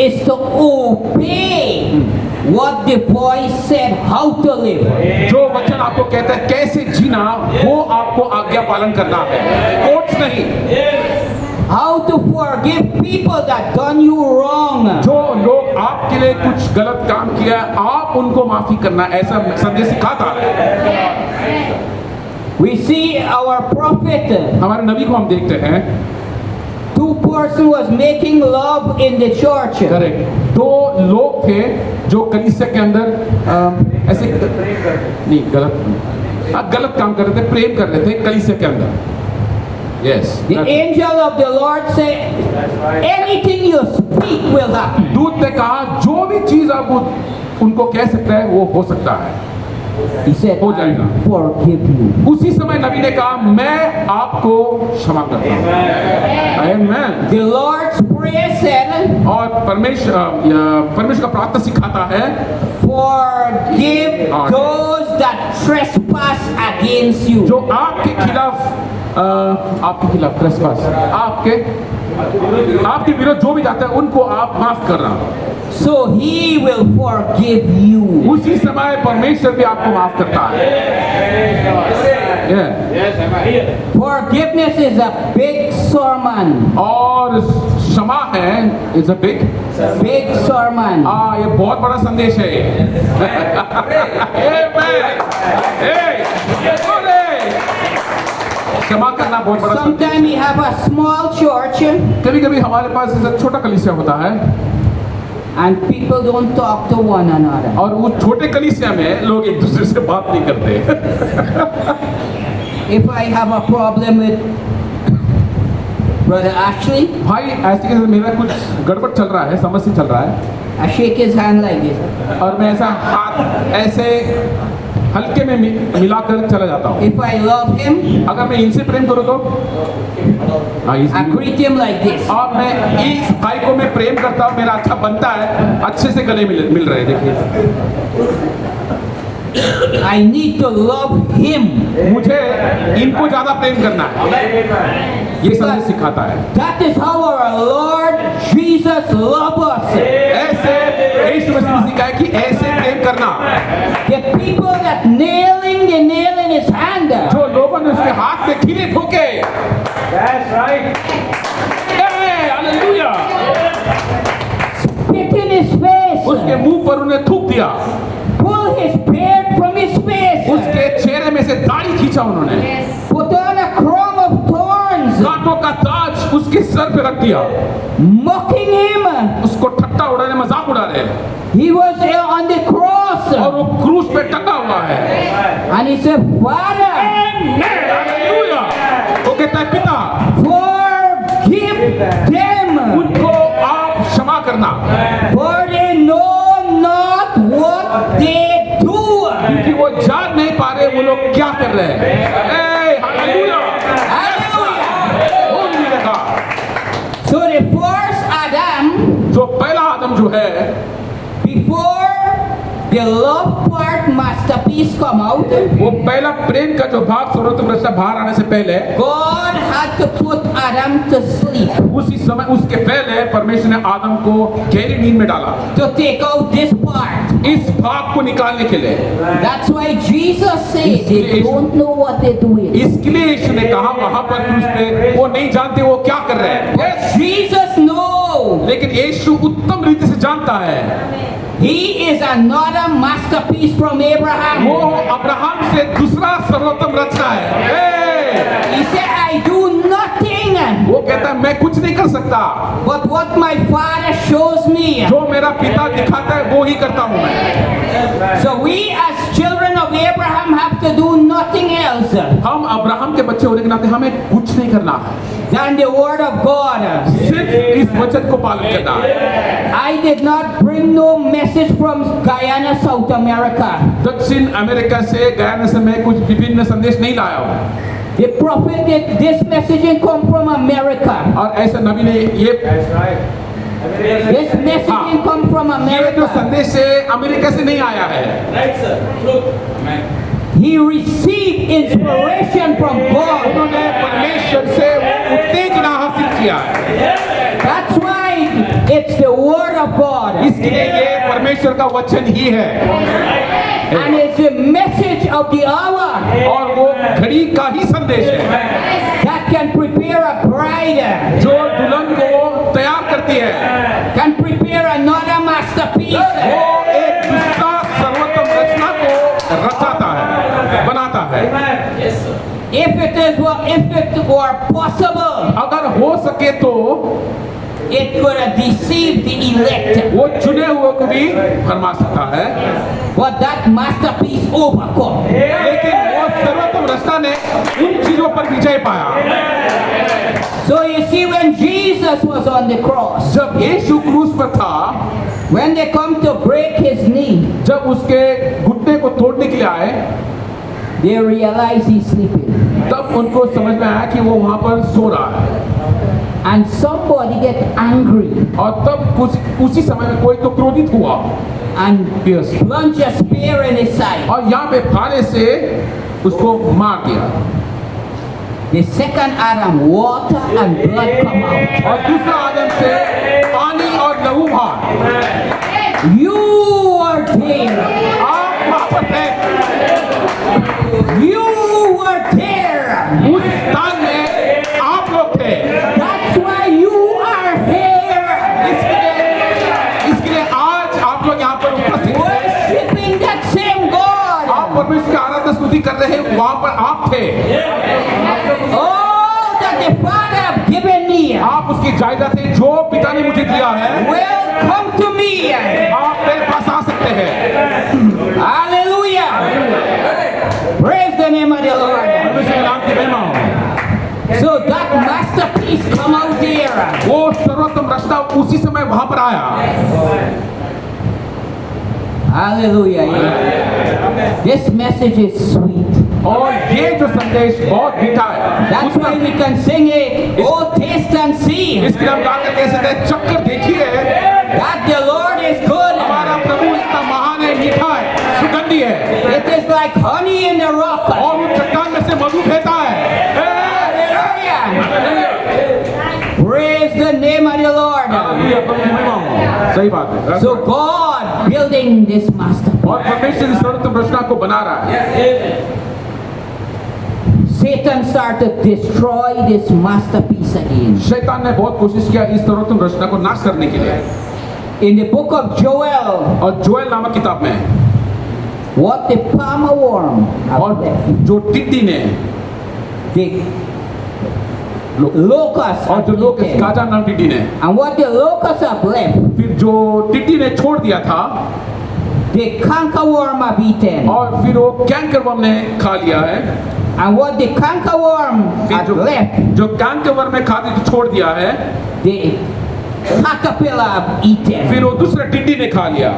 It's to obey what the voice said how to live. जो वचन आपको कहता है कैसे जीना, वो आपको आज्ञा पालन करना है, कोर्स नहीं। How to forgive people that done you wrong. जो लोग आपके लिए कुछ गलत काम किया, आप उनको माफी करना, ऐसा संदेश सिखाता है। We see our prophet. हमारे नबी को हम देखते हैं, Two person was making love in the church. Correct, दो लोग थे जो कलीसिया के अंदर ऐसे नहीं गलत काम कर रहे थे, प्रेम कर रहे थे कलीसिया के अंदर। Yes, The angel of the Lord said, anything you speak will happen. दूत ने कहा जो भी चीज आप उनको कह सकते हैं वो हो सकता है। He said, हो जाएगा। I forgive you. उसी समय नबी ने कहा मैं आपको क्षमा करता हूँ। आमीन। The Lord's prayer said, और परमेश्वर का प्रार्थना सिखाता है, forgive those that trespass against you. जो आपके खिलाफ ट्रेसपास, आपके विरोध जो भी जाता है उनको आप माफ करना। So he will forgive you. उसी समय परमेश्वर भी आपको माफ करता है। Forgiveness is a big sermon. और क्षमा है, इट्स अ बिग sermon. ये बहुत बड़ा संदेश है। क्षमा करना बहुत बड़ा संदेश। Sometimes we have a small church कभी कभी हमारे पास ऐसा छोटा कलीसिया होता है and people don't talk to one another. और वो छोटे कलीसिया में लोग एक दूसरे से बात नहीं करते। If I have a problem with Brother Ashley, भाई ऐसे कैसे मेरा कुछ गड़बड़ चल रहा है, समस्या चल रहा है, I shake his hand like this. और मैं ऐसा हाथ ऐसे हल्के में मिलाकर चला जाता हूँ। If I love him, अगर मैं इनसे प्रेम करूँ तो I greet him like this. और मैं इस भाई को मैं प्रेम करता हूँ, मेरा अच्छा बनता है, अच्छे से गले मिल रहे हैं। देखिए I need to love him. मुझे इनको ज्यादा प्रेम करना है, ये संदेश सिखाता है। That is how our Lord Jesus loved us. ऐसे यीशु मसीह ने सिखाया कि ऐसे प्रेम करना। The people that nailing the nail in his hand, जो लोगों ने उसके हाथ में खीले ठोके, That's right. Hallelujah, spit in his face, उसके मुंह पर उन्हें थूक दिया, pull his beard from his face, उसके चेहरे में से दाढ़ी खींचा उन्होंने, put on a crown of thorns, कांटों का ताज उसके सर पे रख दिया, mocking him. उसको ठट्टा उड़ा रहे, मजाक उड़ा रहे, He was on the cross, और वो क्रूस पे टंगा हुआ है। and he said, Father, hallelujah, वो कहता है पिता forgive them, उनको आप क्षमा करना, for they know not what they do. क्योंकि वो जान नहीं पा रहे वो लोग क्या कर रहे हैं। the love part masterpiece come out, वो पहला प्रेम का जो भाग सर्वोत्तम रचना बाहर आने से पहले God had to put Adam to sleep उसी समय उसके पहले परमेश्वर ने आदम को गहरी नींद में डाला to take out this part. इस भाग को निकालने के लिए। That's why Jesus said they don't know what they're doing. इसके लिए यीशु ने कहा वहां पर क्रूस पे वो नहीं जानते वो क्या कर रहे हैं। But Jesus knows. लेकिन यीशु उत्तम रीति से जानता है। He is another masterpiece from Abraham. वो अब्राहम से दूसरा सर्वोत्तम रचना है। He said, I do nothing वो कहता है मैं कुछ नहीं कर सकता, but what my father shows me. जो मेरा पिता दिखाता है वो ही करता हूँ मैं। So we as children of Abraham have to do nothing else हम अब्राहम के बच्चे होने के नाते हमें कुछ नहीं करना है than the word of God. सिर्फ इस वचन को पालन करना है। I did not bring no message from Guyana, South America. दक्षिण अमेरिका से गयाना से मैं कुछ विभिन्न संदेश नहीं लाया हूँ The prophet did this messaging come from America. और ऐसा नबी ने ये That's right. This messaging come from जो America. संदेश से अमेरिका से नहीं आया है। Right, sir. Truth. He received inspiration from God. उन्होंने परमेश्वर से उत्तेजना हासिल किया है। That's why it's the word of God. इसके लिए ये परमेश्वर का वचन ही है And it's the message of the hour और वो घड़ी का ही संदेश है that can prepare a bride, जो दुल्हन को तैयार करती है, can prepare another masterpiece. वो एक दूसरा सर्वोत्तम रचना को रचाता है, बनाता है। Yes, sir. If it were possible, अगर हो सके तो it could have deceived the elect. वो चुने हुए को भी भरमा सकता है, But that masterpiece overcome. लेकिन वो सर्वोत्तम रचना ने उन चीजों पर विजय पाया। So you see, when Jesus was on the cross, जब यीशु क्रूस पर था, when they come to break his knee, जब उसके घुटने को तोड़ने के लिए आए, they realize he's sleeping. तब उनको समझ में आया कि वो वहां पर सो रहा है And somebody get angry और तब कुछ उसी समय में कोई तो क्रोधित हुआ and plunge a spear in his side. और यहाँ पे भाले से उसको मार दिया The second Adam, water and blood come out. और दूसरा आदम से पानी और लहू बाहर। You were there. आप वहां पर थे, You were there. उस स्थान में आप लोग थे। That's why you are here. इसके लिए आज आप लोग यहाँ पर उपस्थित हैं। Worshipping that same God. आप परमेश्वर की आराधना स्तुति कर रहे हैं, वहां पर आप थे। All that the Father have given me आप उसकी जायदाद थे जो पिता ने मुझे दिया है, will come to me. आप मेरे पास आ सकते हैं। Hallelujah. Praise the name of the Lord. परमेश्वर के नाम की महिमा हो। So that masterpiece come out there. वो सर्वोत्तम रचना उसी समय वहां पर आया। Hallelujah. This message is sweet. और ये जो संदेश बहुत मीठा है। That's why we can sing it. Oh, taste and see इसके लिए हम गाकर कह सकते हैं, चक्कर देखिए that the Lord is good. हमारा प्रभु इतना महान है, मीठा है, सुगंधी है It is like honey in the rock. और उस चट्टान में से मधु बहता है। Hallelujah. Praise the name of the Lord. Hallelujah, प्रभु की महिमा हो। सही बात है। So God building this masterpiece. और परमेश्वर इस सर्वोत्तम रचना को बना रहा है। Satan started to destroy this masterpiece again. शैतान ने बहुत कोशिश किया इस सर्वोत्तम रचना को नाश करने के लिए। In the book of Joel, और जोएल नामक किताब में what the palmer worm have और left, जो टिड्डी ने the locusts और have जो लोग eaten. गाजा नाम टिड्डी ने, And what the locusts have left, फिर जो टिड्डी ने छोड़ दिया था the cankerworm have eaten. और फिर वो कैंकरवर्म ने खा लिया है। And what the cankerworm फिर had जो left, जो कैंकरवर्म ने खा दी छोड़ दिया है, the caterpillar have फिर eaten. वो दूसरा टिड्डी ने खा लिया।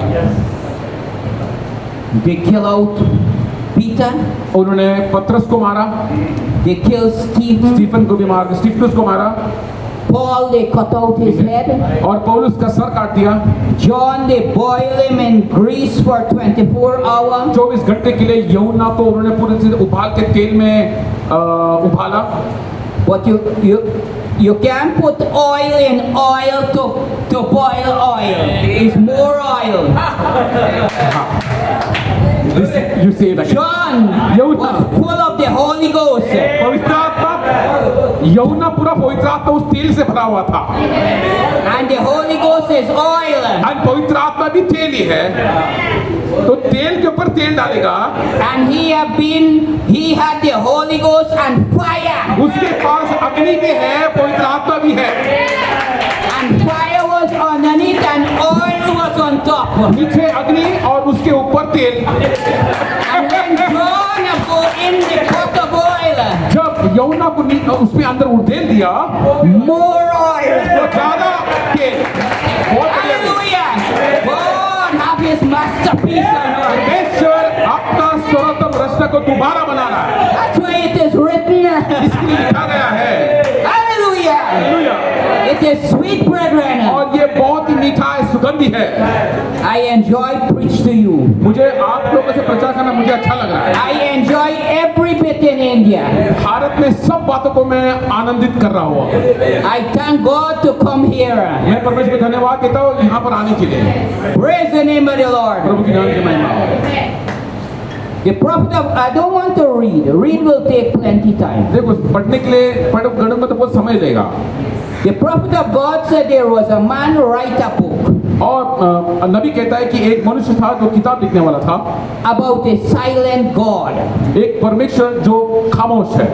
They kill out Peter, उन्होंने पतरस को मारा, they kill Stephen, स्टीफन को भी मार, स्टीफनुस को मारा, Paul, they cut out his head. और पौलुस का सर काट दिया। John, they boil him in grease for 24 hours. 24 घंटे के लिए यूहन्ना को उन्होंने पूरे से उबाल के तेल में उबाला। But you can't put oil in oil to boil oil. It's more oil. You say that. John was full of the Holy Ghost. पवित्र आत्मा, यूहन्ना पूरा पवित्र आत्मा उस तेल से भरा हुआ था। And the Holy Ghost is oil. और पवित्र आत्मा भी तेल ही है, तो तेल के ऊपर तेल डालेगा। And he had the Holy Ghost and fire. उसके पास अग्नि भी है, पवित्र आत्मा भी है। And fire was underneath and oil was on top. नीचे अग्नि और उसके ऊपर तेल। And when John go in the pot of oil, जब यूहन्ना को उसमें अंदर उड़ेल दिया, more oil. तो ज़्यादा तेल। बहुत बढ़िया। Hallelujah. God have his masterpiece on earth. परमेश्वर अपना सर्वोत्तम रचना को दोबारा बना रहा है। That's why it is written. इसलिए लिखा गया है। Hallelujah. Hallelujah. It is sweet, brethren. और ये बहुत ही मीठा है, सुगंधी है। I enjoy preach to you. मुझे आप लोगों से प्रचार करना मुझे अच्छा लग रहा है। I enjoy every bit in India. Bharat में सब बातों को मैं आनंदित कर रहा हूँ। I thank God to come here. मैं परमेश्वर को धन्यवाद देता हूँ यहाँ पर आने के लिए। Praise the name of the Lord. प्रभु की नाम की महिमा। The prophet of, I don't want to read. Read will take plenty time. देखो पढ़ने के लिए पढ़ूंगा तो बहुत समय लेगा। The prophet of God said there was a man who write a book और नबी कहता है कि एक मनुष्य था जो किताब लिखने वाला था, about a silent God. एक परमेश्वर जो खामोश है।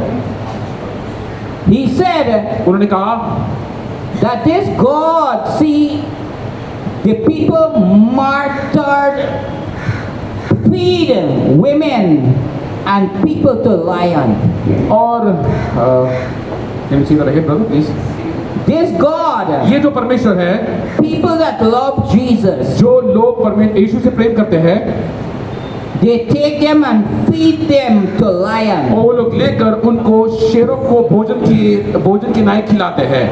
He said उन्होंने कहा that this God see the people martyred, feed women and people to lion. और can you see that again, brother, please? This God, ये जो परमेश्वर है, people that love Jesus, जो लोग परमेश्वर यीशु से प्रेम करते हैं, they take them and feed them to lion. और वो लोग लेकर उनको शेरों को भोजन की नाई खिलाते हैं।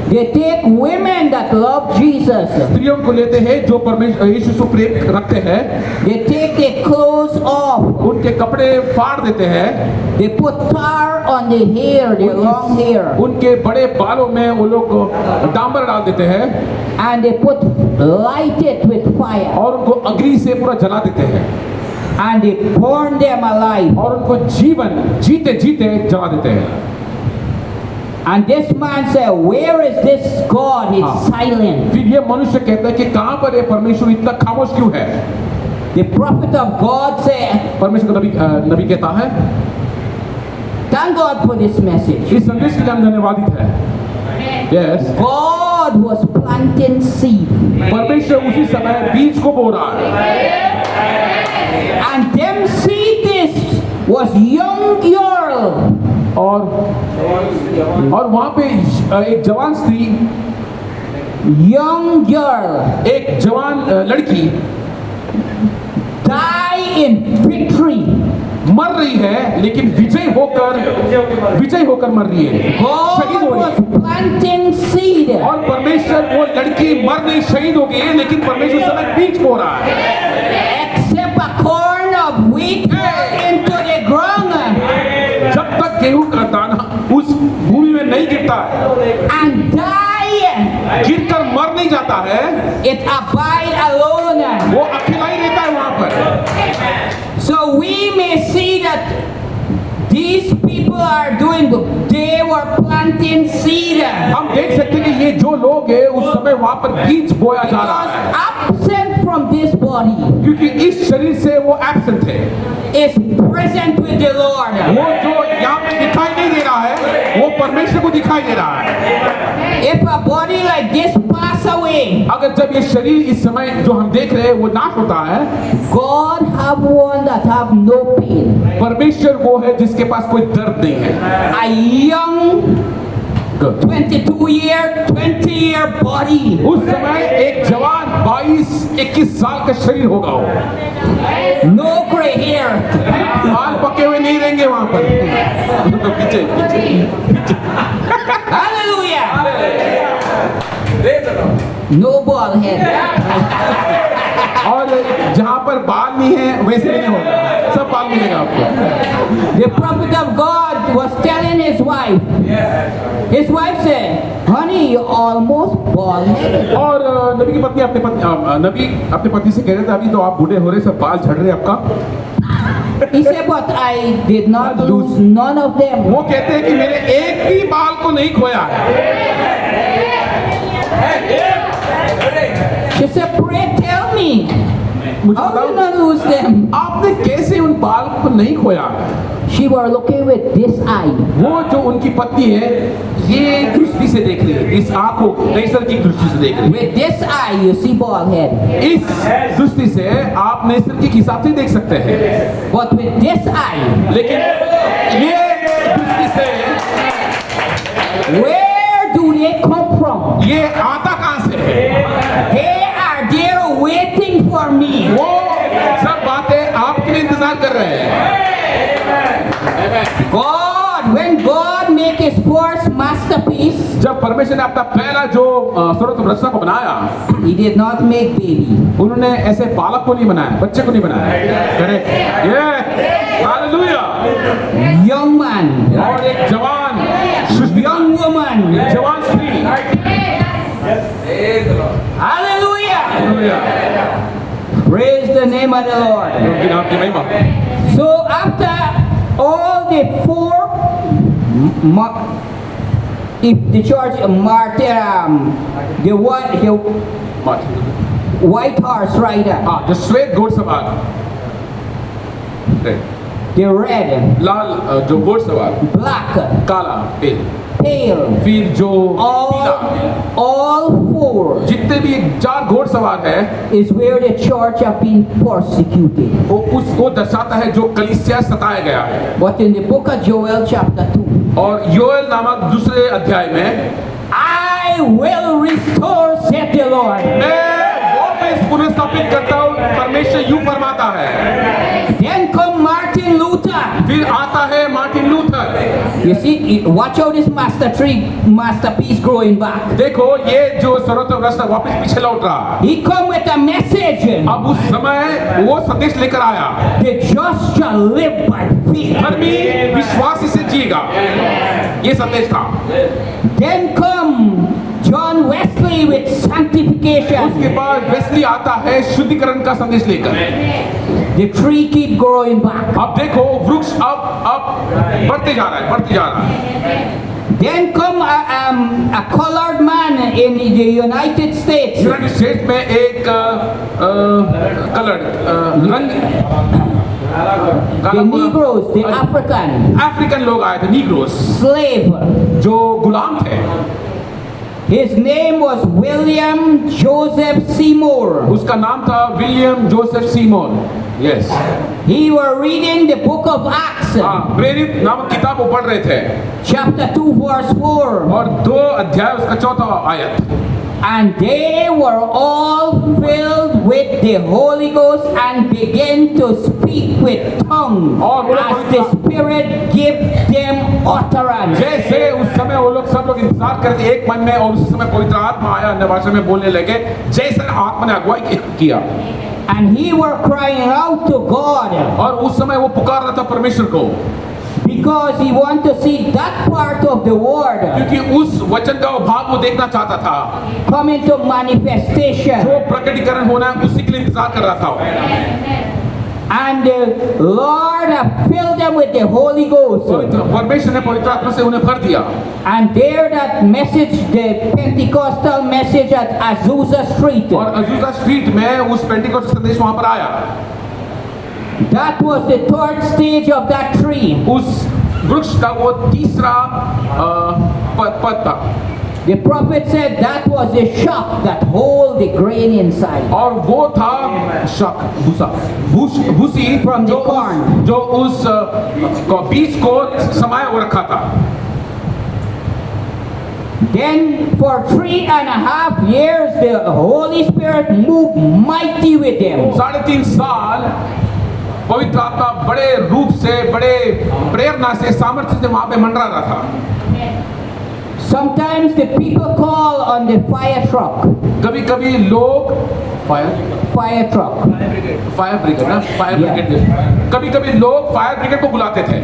They take women that love Jesus. स्त्रियों को लेते हैं जो परमेश्वर यीशु से प्रेम रखते हैं, They take their clothes off. उनके कपड़े फाड़ देते हैं, They put tar on their hair, their long hair. उनके बड़े बालों में वो लोग डांबर डाल देते हैं And they light it with fire. और उनको अग्नि से पूरा जला देते हैं And they burn them alive. और उनको जीते जीते जला देते हैं। And this man said, where is this God? He's silent. फिर ये मनुष्य कहता है कि कहाँ पर ये परमेश्वर इतना खामोश क्यों है? The prophet of God said, परमेश्वर नबी कहता है, thank God for this message. इस संदेश के लिए हम धन्यवादित हैं। Yes, God was planting seed. परमेश्वर उसी समय बीज को बो रहा है And them seeds was young girl. और वहाँ पे एक जवान स्त्री, Young girl एक जवान लड़की die in victory. मर रही है, लेकिन विजय होकर मर रही है, शहीद God हो रही was है। planting seed. और परमेश्वर, वो लड़की मर नहीं, शहीद हो गई है, लेकिन परमेश्वर समय बीज बो रहा है। Except a corn of wheat fall into the ground जब तक गेहूं का दाना उस भूमि में नहीं गिरता है, and die, गिरकर मर नहीं जाता है, it abide alone. वो अकेला ही रहता है वहां पर। So we may see that these people are doing, they were planting seed. हम देख सकते हैं कि ये जो लोग हैं उस समय वहां पर बीज बोया जा रहा Was है, absent from this body, क्योंकि इस शरीर से वो एब्सेंट थे। is present with the Lord. वो जो यहाँ पे दिखाई नहीं दे रहा है, वो परमेश्वर को दिखाई दे रहा है। If a body like this pass away, अगर जब ये शरीर इस समय जो हम देख रहे हैं वो नाश होता है, God have one that have no pain. परमेश्वर वो है जिसके पास कोई दर्द नहीं है। A young 20-year body. उस समय एक जवान 22-21 साल का शरीर होगा, वो No gray hair. बाल पके हुए नहीं रहेंगे वहां पर। पीछे Hallelujah. No bald head. और जहाँ पर बाल नहीं है वैसे भी नहीं होगा, सब बाल मिलेगा आपको। The prophet of God was telling his wife. His wife said, "Honey, you're almost bald headed." और नबी की पत्नी नबी अपने पति से कह रहे थे अभी तो आप बूढ़े हो रहे, सब बाल झड़ रहे आपका। He said, "But I did not lose none of them." वो कहते हैं कि मेरे एक भी बाल को नहीं खोया है। She said, "Pray tell me, मुझे how did बताओ not lose them?" आपने कैसे उन बाल को नहीं खोया? She was looking with this eye. वो जो उनकी पत्नी है ये दृष्टि से देख रही है, इस आंखों नैसर्गिक दृष्टि से देख रही है। With this eye, you see bald head. इस दृष्टि से आप नैसर्गिक हिसाब से देख सकते हैं, But with this eye, लेकिन ये दृष्टि से where do they come from? ये आता कहां से है? They are there waiting for me. वो सब बातें आपके लिए इंतजार कर रहे हैं। God, when God make his first masterpiece, जब परमेश्वर ने अपना पहला जो सर्वोत्तम रचना को बनाया, he did not make baby. उन्होंने ऐसे बालक को नहीं बनाया, बच्चे को नहीं बनाया। करेक्ट, ये हालेलुया। Young man, और एक जवान young woman. जवान स्त्री। Hallelujah. Hallelujah, Praise the name of the Lord. उनके नाम की महिमा। So after all the four, if the church martyr, the white horse rider, हाँ, जो श्वेत घोड़सवार, the red, लाल जो घोड़सवार, black, काला, पेल, pale, फिर जो पीला, all four जितने भी चार घोड़सवार है is where the church have been persecuted. वो उसको दर्शाता है जो कलीसिया सताया गया है। But in the book of Joel chapter 2, और योएल नामक दूसरे अध्याय में I will restore, said the Lord. मैं वापस पुनर्स्थापित करता हूँ, परमेश्वर यूं फरमाता है। Then come Martin Luther. फिर आता है Martin Luther. You see, watch how this masterpiece growing back. देखो ये जो सर्वोत्तम रचना वापस पीछे लौट रहा। He come with a message. अब उस समय वो संदेश लेकर आया, The just shall live by faith. धर्मी विश्वास से जिएगा, ये संदेश था। Then come John Wesley with sanctification. उसके बाद वेस्ली आता है शुद्धिकरण का संदेश लेकर। The tree keep growing back. अब देखो वृक्ष अब बढ़ते जा रहा है, बढ़ते जा रहा है। Then come a colored man in the United States. United states में एक कलर रंग The Negroes, the अफ्रीकन लोग आए थे, नीग्रोस, slave. जो गुलाम थे। His name was William Joseph Seymour. उसका नाम था William Joseph Seymour. Yes, He were reading the book of Acts, हाँ, प्रेरित नामक किताब वो पढ़ रहे थे chapter 2, verse 4. और 2 अध्याय उसका 4था आयत। And they were all filled with the Holy Ghost and began to speak with tongues as the Spirit gave them utterance. जैसे उस समय वो लोग सब लोग इंतजार करते एक मन में, और उस समय पवित्र आत्मा आया, अन्य भाषा में बोलने लगे जैसे आत्मा ने अगुवाई किया। And he were crying out to God और उस समय वो पुकार रहा था परमेश्वर को, because he wanted to see that part of the word क्योंकि उस वचन का वो भाग वो देखना चाहता था, come into manifestation. जो प्रकटीकरण होना है उसी के लिए इंतजार कर रहा था। And the Lord filled them with the Holy Ghost. परमेश्वर ने पवित्र आत्मा से उन्हें भर दिया। And there that message, the Pentecostal message at Azusa Street, और अजूजा स्ट्रीट में उस पेंटिकोस्ट संदेश वहां पर आया। that was the third stage of that tree. उस वृक्ष का वो तीसरा पद था। The prophet said that was the shock that hold the grain inside. और वो था शक, भूसी From the corn. जो उस बीज को समाये हुए रखा था। Then for 3.5 years the Holy Spirit moved mighty with them. 3.5 साल पवित्र आत्मा बड़े रूप से, बड़े प्रेरणा से, सामर्थ्य से वहां पे मंडरा रहा था। Sometimes the people call on the fire truck. कभी कभी लोग Fire truck. फायर ब्रिगेड ना फायर Yeah. ब्रिगेड कभी कभी लोग फायर ब्रिगेड को बुलाते थे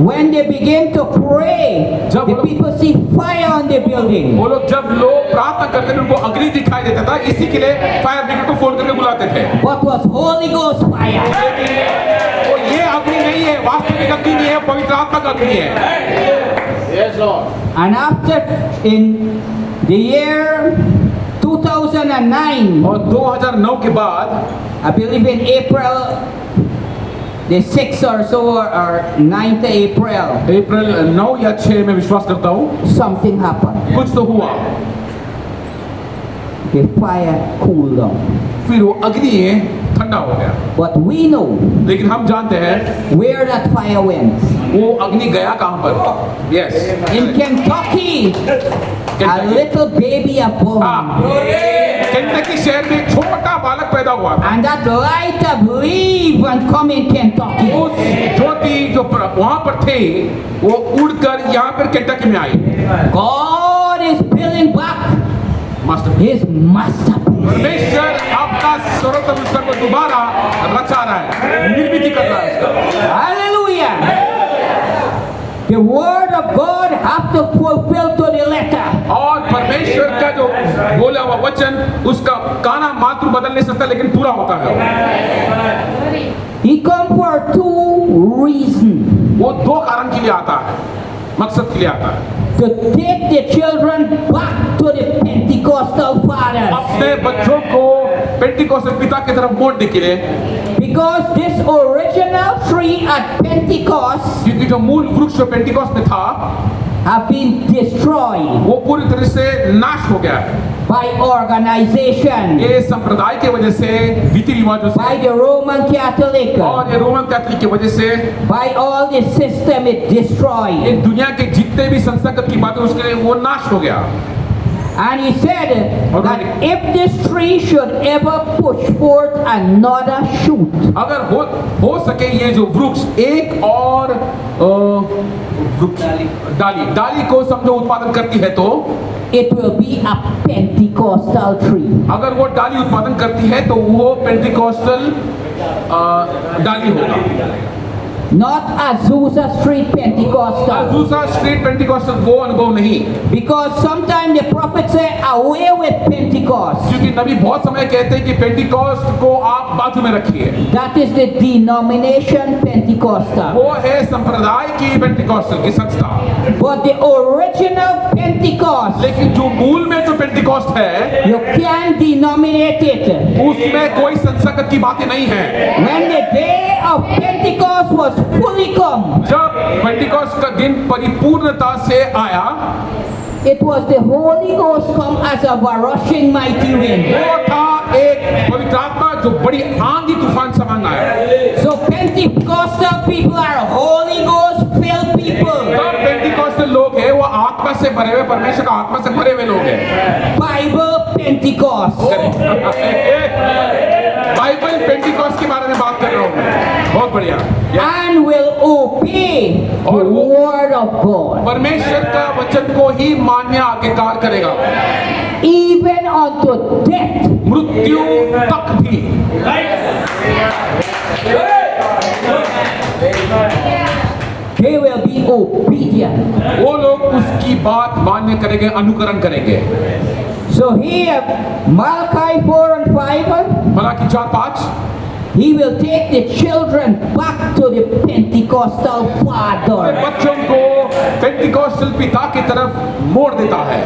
When they begin to pray, जब the वो लोग- people see fire on the building. वो लोग जब लोग प्रार्थना करते थे उनको अग्नि दिखाई देता था इसी के लिए फायर ब्रिगेड को फोन करके बुलाते थे What was Holy Ghost fire? लेकिन वो ये अग्नि नहीं है वास्तविक अग्नि नहीं है पवित्र आत्मा का अग्नि है Yes, Lord. And after, in the year 2009, और 2009 के बाद I believe in April, the 6th or so, or 9th April, अप्रैल 9 या 6 में विश्वास करता हूँ something happened. कुछ तो हुआ The fire cooled down. फिर वो अग्नि ठंडा हो गया But we know लेकिन हम जानते हैं where that fire went. वो अग्नि गया कहाँ पर yes In Kentucky, a Kentucky. little baby born. Kentucky शहर में एक छोटा बालक पैदा हुआ था And that light of leave and come in Kentucky. उस ज्योति जो वहां पर थे वो उड़कर यहाँ पर केंटकी में आई God is building back master his masterpiece. परमेश्वर आपका सर्वोत्तम स्तर को दोबारा रचा रहा है निर्मित कर रहा है उसका Hallelujah. The word of God have to fulfill to the letter. और परमेश्वर का जो बोला हुआ वचन उसका काना मात्र बदल नहीं सकता लेकिन पूरा होता है He come for two reasons. वो दो कारण के लिए आता है मकसद के लिए आता है To take the children back to the Pentecostal fathers. अपने बच्चों को पेंटिकोस्टल पिता की तरफ मोड़ने के लिए Because this original tree at Pentecost क्योंकि जो मूल वृक्ष जो पेंटिकोस्ट में था have been destroyed वो पूरी तरह से नाश हो गया है by organization, ये संप्रदाय की वजह से रीति रिवाजों by से the Roman Catholic, और ये रोमन कैथोलिक की वजह से by all the system it ये destroyed. दुनिया के जितने भी संस्थागत की बातें उसके लिए वो नाश हो गया And he said that if this tree should ever push forth another shoot, अगर हो सके ये जो वृक्ष एक और वृक्ष डाली को समझो उत्पादन करती है तो it will be a Pentecostal tree. अगर वो डाली उत्पादन करती है तो वो पेंटिकोस्टल डाली होगा Not Azusa Street Pentecostal. Azusa Street Pentecostal वो अनुभव नहीं Because sometimes the prophet say, away with Pentecost. क्योंकि नबी बहुत समय कहते हैं कि पेंटिकोस्ट को आप बाजू में रखिए That is the denomination Pentecostal. वो है संप्रदाय की पेंटिकोस्टल की संस्था But the original Pentecost, लेकिन जो मूल में जो पेंटिकोस्ट है you can't denominate it. उसमें कोई संसगत की बातें नहीं है When the day of Pentecost was fully come, जब पेंटिकोस्ट का दिन परिपूर्णता से आया it was the Holy Ghost come as a rushing mighty wind. वो था एक पवित्र आत्मा जो बड़ी आंधी तूफान समान आया So Pentecostal people are Holy Ghost filled people. तब पेंटिकोस्टल लोग हैं वो आत्मा से भरे हुए परमेश्वर का आत्मा से भरे हुए लोग हैं Bible Pentecost. बाइबल पेंटिकोस्ट के बारे में बात कर रहा हूँ मैं बहुत बढ़िया And will obey the और वो- word of God. परमेश्वर का वचन को ही मान्य आज्ञाकार करेगा Even unto death. मृत्यु तक भी They will be obedient. वो लोग उसकी बात मान्य करेंगे अनुकरण करेंगे So here, Malachi 4 and 5, Malachi 4:5 he will take the children back to the Pentecostal father. बच्चों को पेंटिकोस्टल पिता की तरफ मोड़ देता है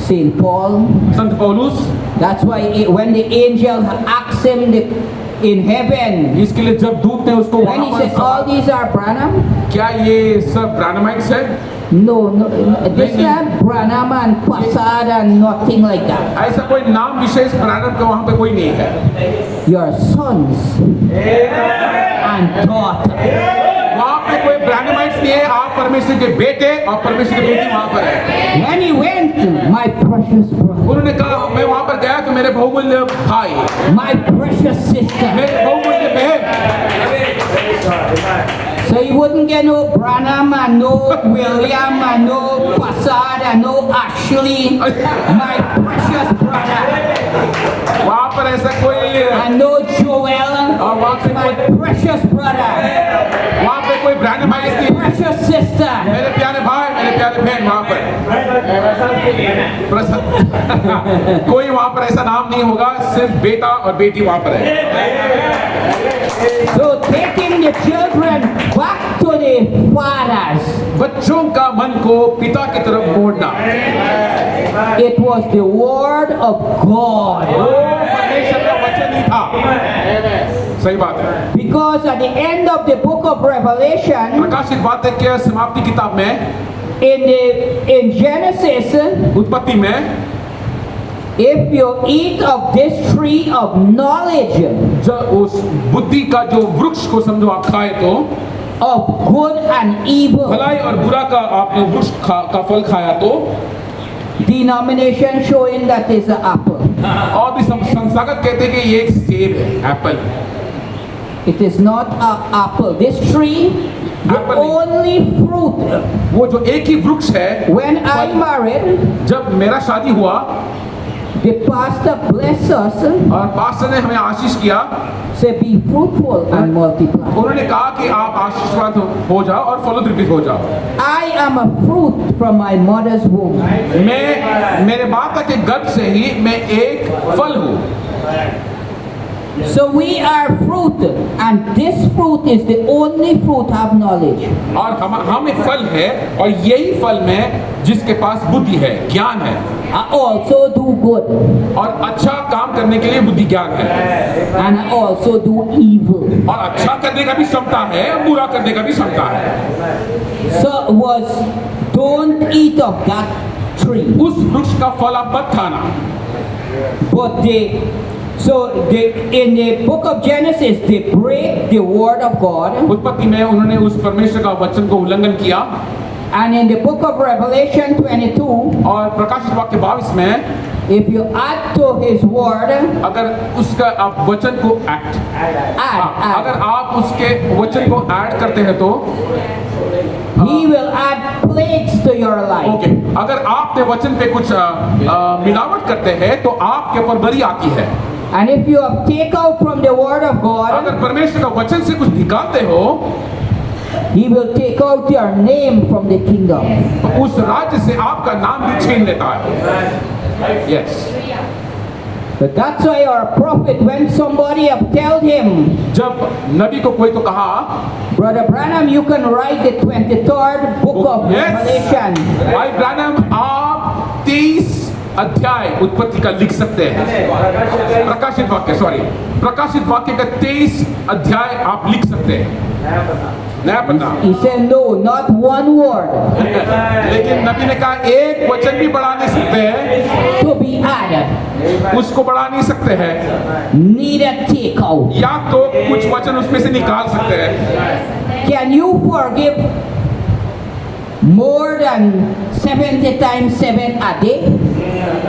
St. Paul. संत पौलुस That's why when the angel asked him in heaven, इसके लिए जब दूत ने उसको when वहां he पर said, all सवाल- these are Branham? क्या ये सब ब्राह्मणाइट्स है No, this is not Branham and Passad and nothing like that. ऐसा कोई नाम विशेष ब्राह्मण का वहां पे कोई नहीं है Your sons and daughters. वहां पे कोई ब्राह्मणाइट्स नहीं है आप परमेश्वर के बेटे और परमेश्वर की बेटी वहां पर है When he went, my precious brother, उन्होंने कहा मैं वहां पर गया तो मेरे बहुमूल्य भाई my precious sister. मेरे बहुमूल्य बहन So you wouldn't get no Branham and no William and no Passad and no Ashley, my precious brother. वहाँ पर ऐसा कोई And no Joel, वहाँ पे my precious brother. वहाँ पे कोई ब्रांड My precious sister. मेरे प्यारे भाई मेरे प्यारे बहन वहाँ पर कोई वहाँ पर ऐसा नाम नहीं होगा, सिर्फ बेटा और बेटी वहाँ पर है। So taking the children back to the fathers, बच्चों का मन को पिता की तरफ मोड़ना, it was the word of God. वो परमेश्वर का वचन ही था। सही बात है। Because at the end of the book of Revelation, प्रकाशित वाक्य के समाप्ति किताब में, in Genesis, उत्पत्ति में, if you eat of this tree of knowledge जब उस बुद्धि का जो वृक्ष को समझो आप खाए तो of good and evil, भलाई और बुरा का आपने वृक्ष का फल खाया तो, denomination showing that is an apple. और भी संस्थागत कहते हैं कि ये एक सेब है, Apple. It is not an apple. This tree, the Apple. only fruit. वो जो एक ही वृक्ष है, When I married, जब मेरा शादी हुआ the pastor blessed us, और पास्टर ने हमें आशीष किया, say be fruitful and multiply. उन्होंने कहा कि आप आशीर्वाद हो जाओ और फलोद्रुपित हो जाओ। I am a fruit from my mother's womb. मैं मेरे माता के गर्भ से ही मैं एक फल हूँ। So we are fruit, and this fruit is the only fruit have knowledge. और हम एक फल है और यही फल में जिसके पास बुद्धि है, ज्ञान है, I also do good, और अच्छा काम करने के लिए बुद्धि ज्ञान है, and I also do evil. और अच्छा करने का भी क्षमता है, बुरा करने का भी क्षमता है। So it was, don't eat of that tree. उस वृक्ष का फल आप मत खाना। But in the book of Genesis, they break the word of God. उत्पत्ति में उन्होंने उस परमेश्वर का वचन को उल्लंघन किया, And in the book of Revelation 22, और प्रकाशित वाक्य 22 में if you add to his word, अगर उसका आप वचन को अगर आप उसके वचन को ऐड करते हैं तो he will add plagues to your life. Okay, अगर आपने वचन पे कुछ मिलावट करते हैं तो आपके ऊपर बरी आती है। And if you have take out from the word of God, अगर परमेश्वर का वचन से कुछ निकालते हो he will take out your name from the kingdom. तो उस राज्य से आपका नाम भी छीन लेता है। Yes, But that's why our prophet, when somebody have told him, जब नबी को कोई तो कहा, Brother Branham, you can write the 23rd book of Revelation. भाई ब्रैनम आप 30 अध्याय उत्पत्ति का लिख सकते हैं। प्रकाशित वाक्य का 23 अध्याय आप लिख सकते हैं। नया पन्ना। He said, no, not one word लेकिन नबी ने कहा एक वचन भी बढ़ा नहीं सकते हैं, to be added, उसको बढ़ा नहीं सकते हैं, neither take out. या तो कुछ वचन उसमें से निकाल सकते हैं। Can you forgive more than 70 times 7 a day?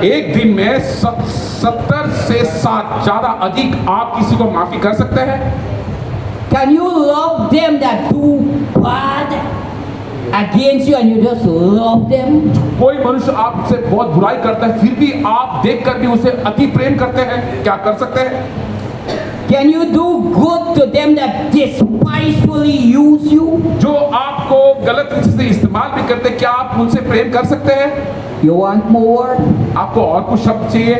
एक दिन में 70 से 60 ज्यादा अधिक आप किसी को माफी कर सकते हैं? Can you love them that do bad against you and you just love them? कोई मनुष्य आपसे बहुत बुराई करता है फिर भी आप देखकर भी उसे अति प्रेम करते हैं, क्या कर सकते हैं? Can you do good to them that despisefully use you? जो आपको गलत तरीके से इस्तेमाल भी करते हैं, क्या आप उनसे प्रेम कर सकते हैं? You want more? आपको और कुछ शब्द चाहिए?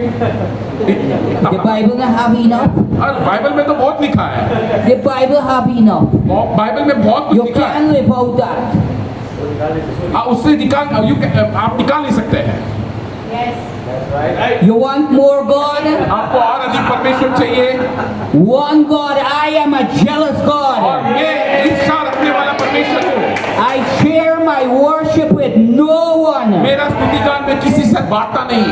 The Bible not have enough. और बाइबल में तो बहुत लिखा है, The Bible have enough. Bible में बहुत कुछ You लिखा है, can't live out that. उससे आप निकाल नहीं सकते हैं। You want more God? आपको और अधिक परमेश्वर चाहिए, One God. I am a jealous और God. मैं ईर्ष्या रखने वाला परमेश्वर हूँ। I share my worship with no one. मेरा स्तुतिगान में किसी से बांटता नहीं।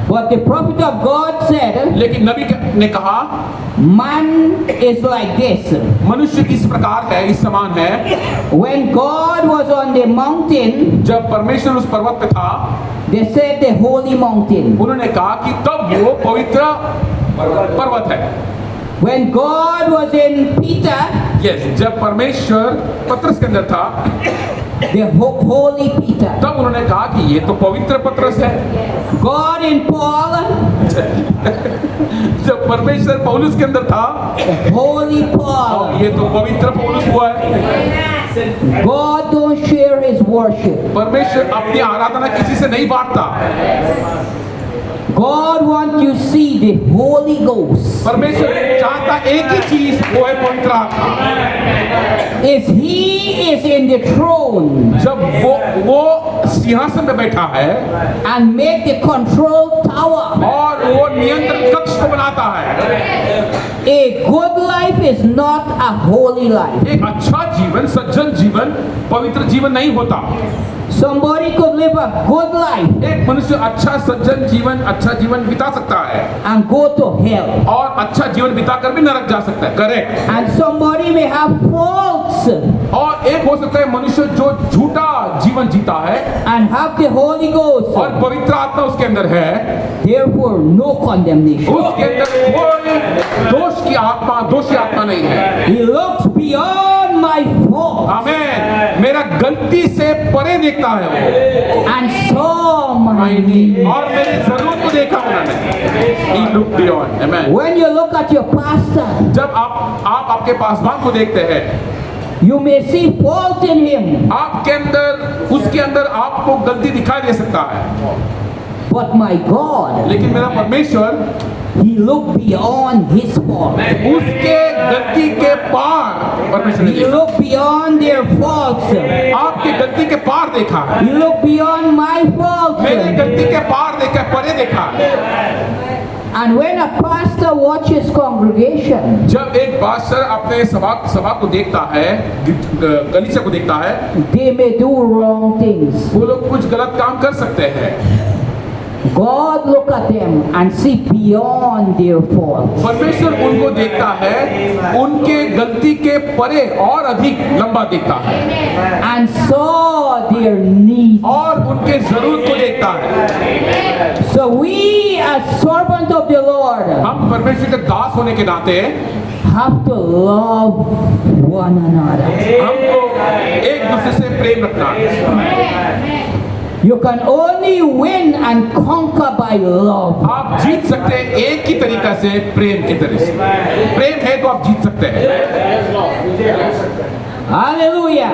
But the prophet of God said, लेकिन नबी ने कहा man is like this. मनुष्य इस प्रकार है, इस समान है। When God was on the mountain, जब परमेश्वर उस पर्वत पे था, they said the holy mountain. उन्होंने कहा कि तब वो पवित्र पर्वत है। When God was in Peter, yes, जब परमेश्वर पत्रस के अंदर था, the holy Peter. तब उन्होंने कहा कि ये तो पवित्र पत्रस है। God in Paul, जब परमेश्वर पौलुस के अंदर था, holy Paul. ये तो पवित्र पौलुस हुआ है। God don't share his worship. परमेश्वर अपनी आराधना किसी से नहीं बांटता। God wants you to see the Holy Ghost. परमेश्वर चाहता एक ही चीज, वो है पवित्र आत्मा। If he is in the throne जब वो सिंहासन पे बैठा है and make the control tower, और वो नियंत्रण कक्ष को बनाता है, a good life is not a holy life. एक अच्छा जीवन, सज्जन जीवन, पवित्र जीवन नहीं होता। Somebody could live a good life एक मनुष्य अच्छा सज्जन जीवन, अच्छा जीवन बिता सकता है and go to hell. और अच्छा जीवन बिताकर भी नरक जा सकता है। Correct. And somebody may have faults और एक हो सकता है मनुष्य जो झूठा जीवन जीता है and have the Holy Ghost. और पवित्र आत्मा उसके अंदर है, Therefore, no condemnation. उसके अंदर कोई दोषी आत्मा नहीं है। He looks beyond my fault आमीन। मेरा गलती से परे देखता है वो, and saw my need. और मेरी जरूरत को देखा उन्होंने। He looked beyond. Amen. When you look at your pastor, जब आप आपके पासवान को देखते हैं, you may see fault in him, आपके अंदर, उसके अंदर आपको गलती दिखाई दे सकता है, but my God, लेकिन मेरा परमेश्वर he looked beyond his fault. उसके गलती के पार परमेश्वर ने He देखा। looked beyond their faults. आपके गलती के पार देखा, He looked beyond my faults. मेरी गलती के पार देखा, परे देखा। And when a pastor watches congregation, जब एक बादशाह अपने सभा को देखता है, कलीसिया को देखता है, they may do wrong things. वो लोग कुछ गलत काम कर सकते हैं। God look at them and see beyond their faults. परमेश्वर उनको देखता है, उनके गलती के परे और अधिक लंबा देखता है, And saw their needs. और उनके जरूरत को देखता है। So we as servant of the Lord हम परमेश्वर के दास होने के नाते have to love one another. हमको एक दूसरे से प्रेम रखना है। You can only win and conquer by love. आप जीत सकते हैं एक ही तरीका से, प्रेम की तरह से। प्रेम है तो आप जीत सकते हैं। Hallelujah.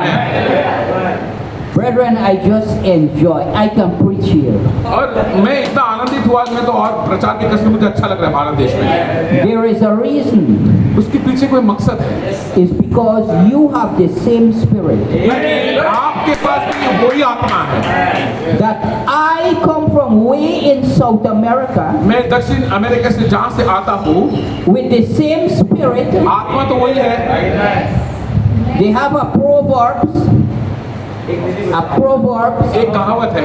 Brethren, I just enjoy. I can preach here. और मैं इतना आनंदित हुआ, मैं तो और प्रचार के कसम, मुझे अच्छा लग रहा है भारत देश में। There is a reason. उसके पीछे कोई मकसद है, It's because you have the same spirit. आपके पास भी वही आत्मा है। That I come from way in South America मैं दक्षिण अमेरिका से जहाँ से आता हूँ, with the same spirit. आत्मा तो वही है। They have a proverbs. एक कहावत है,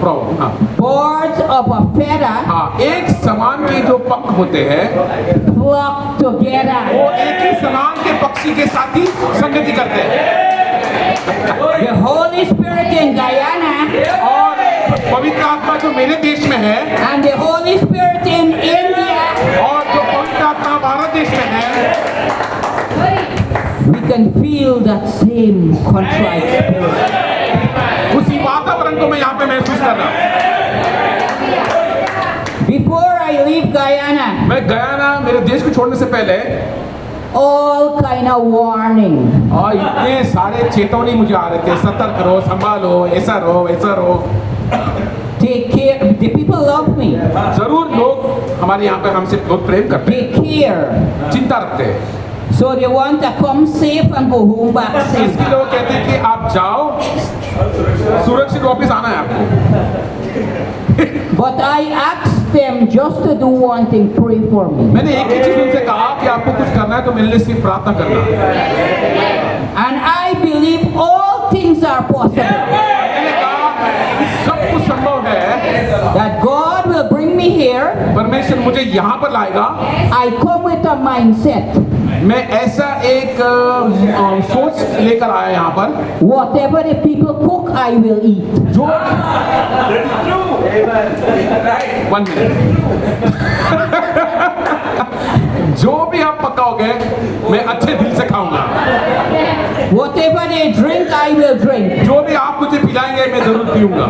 हाँ, Birds of a feather हाँ, एक समान के जो पंख होते हैं, flock together. वो एक ही समान के पक्षी के साथ ही संगति करते हैं। The Holy Spirit in Guyana और पवित्र आत्मा जो मेरे देश में है, and the Holy Spirit in India, और जो पवित्र आत्मा भारत देश में है, we can feel that same contrite spirit. उसी वातावरण को मैं यहाँ पे महसूस कर रहा हूँ। Before I leave Guyana, मैं गयाना, मेरे देश को छोड़ने से पहले, all kind of warning. और इतने सारे चेतावनी मुझे आ रहे थे, सतर्क रहो, संभालो, ऐसा रहो, वैसा रहो। Take care. The people love me. जरूर लोग हमारे यहाँ पे हमसे बहुत प्रेम करते They care. हैं, चिंता रखते हैं। So they want to come safe and go home back safe. इसके लोग कहते हैं कि आप जाओ, सुरक्षित वापस आना है आपको। But I asked them just to do one thing, pray for me. मैंने एक ही चीज उनसे कहा कि आपको कुछ करना है तो मेरे लिए सिर्फ प्रार्थना करना है। And I believe all things are possible. मैंने कहा कि सब कुछ संभव है, That God will bring me here. परमेश्वर मुझे यहाँ पर लाएगा। I come with a mindset. मैं ऐसा एक सोच लेकर आया यहाँ पर, Whatever the people cook, I will eat. जो 1 minute जो भी आप पकाओगे मैं अच्छे दिल से खाऊंगा। Whatever they drink, I will drink. जो भी आप मुझे पिलाएंगे मैं जरूर पीऊंगा।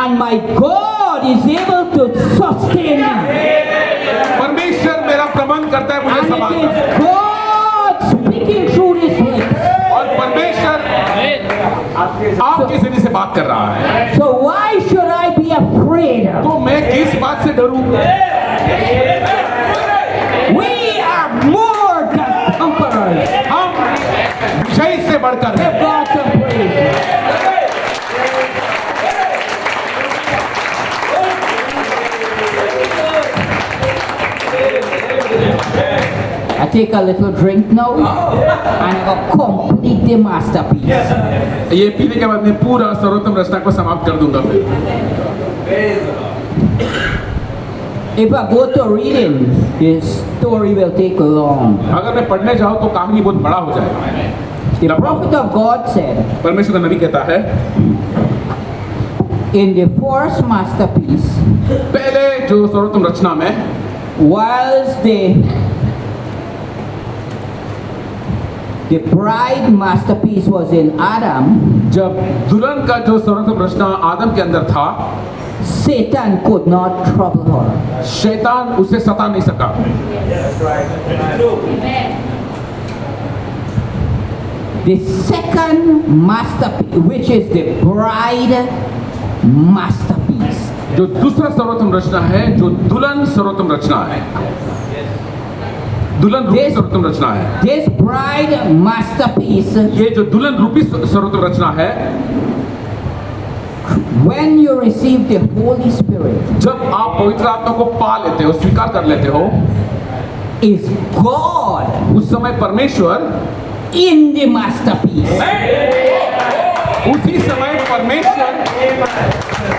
And my God is able to sustain me. परमेश्वर मेरा प्रबंध करता है, मुझे And it संभालता है। is God speaking through this lips. और परमेश्वर आपके जरिए से बात कर रहा है। So why should I be afraid? तो मैं किस बात से डरूं? We are more than conquerors. हम विजय से बढ़कर हैं। Give God some praise. I take a little drink now and I will complete the masterpiece. ये पीने के बाद मैं पूरा सर्वोत्तम रचना को समाप्त कर दूंगा फिर। If I go to reading, the story will take long. अगर मैं पढ़ने जाऊं तो कहानी बहुत बड़ा हो जाएगा। The prophet of God said, परमेश्वर का नबी कहता है, in the first masterpiece, पहले जो सर्वोत्तम रचना में whilst the bride masterpiece was in Adam, जब दुल्हन का जो सर्वोत्तम रचना आदम के अंदर था, Satan could not trouble her. शैतान उसे सता नहीं सका। The second masterpiece, which is the bride masterpiece, जो दूसरा सर्वोत्तम रचना है, जो दुल्हन सर्वोत्तम रचना है, दुल्हन रूपी सर्वोत्तम रचना है। this bride masterpiece, ये जो दुल्हन रूपी सर्वोत्तम रचना है, when you receive the Holy Spirit, जब आप पवित्र आत्मा को पा लेते हो, स्वीकार कर लेते हो, is God उस समय परमेश्वर in the masterpiece.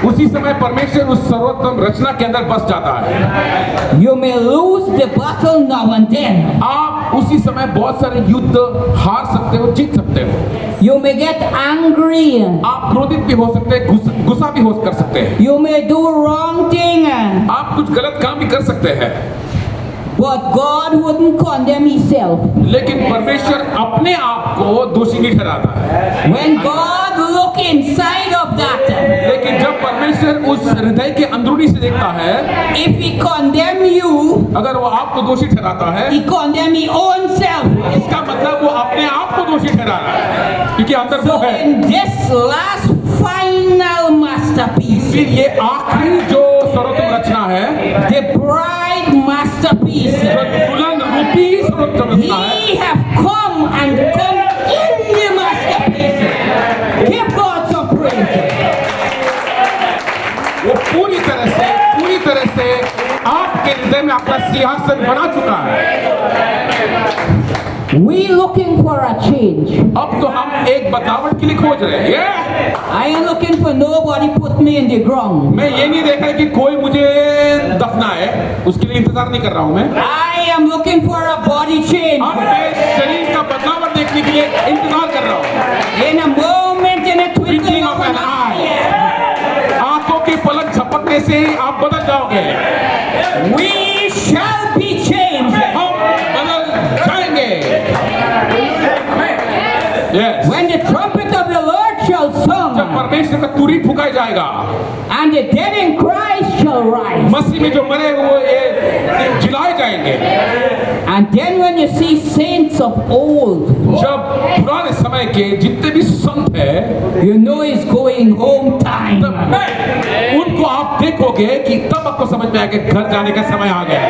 उसी समय परमेश्वर उस सर्वोत्तम रचना के अंदर बस जाता है। You may lose the battle now and then. आप उसी समय बहुत सारे युद्ध हार सकते हो, जीत सकते हो। You may get angry. आप क्रोधित भी हो सकते हैं, गुस्सा भी हो कर सकते हैं। You may do wrong thing. आप कुछ गलत काम भी कर सकते हैं, But God wouldn't condemn himself. लेकिन परमेश्वर अपने आप को दोषी नहीं ठहराता है। When God look inside of that, लेकिन जब परमेश्वर उस हृदय के अंदरूनी से देखता है, if he condemn you, अगर वो आपको दोषी ठहराता है, he condemn his own self. इसका मतलब वो अपने आप को दोषी ठहरा रहा है, क्योंकि अंदर वो So है। in this last final masterpiece, फिर ये आखिरी जो सर्वोत्तम रचना है, the bride masterpiece, जो दुल्हन रूपी सर्वोत्तम रचना है, he have come and come in the masterpiece. Give God some praise. वो पूरी तरह से आपके हृदय में अपना सिंहासन बना चुका है। We looking for a change. अब तो हम एक बदलावट के लिए खोज रहे हैं। I am looking for nobody put me in the ground. मैं ये नहीं देख रहा कि कोई मुझे दफनाए, उसके लिए इंतजार नहीं कर रहा हूँ मैं। I am looking for a body change. अब मैं शरीर का बदलावट देखने के लिए इंतजार कर रहा हूँ। In a moment, in a twinkling Twinkling of of an an eye. आंखों की पलक झपकने से ही आप बदल जाओगे। We shall be changed. हम बदल जाएंगे। Yes. When the trumpet of the Lord shall जब sound, परमेश्वर का तुरी फुकाया जाएगा, and the dead in Christ shall rise. मसीह में जो मरे हुए जिलाए जाएंगे। And then when you see saints of old, जब पुराने समय के जितने भी संत हैं, you know it's going home time. तब उनको आप देखोगे कि तब आपको समझ में आएगा घर जाने का समय आ गया है।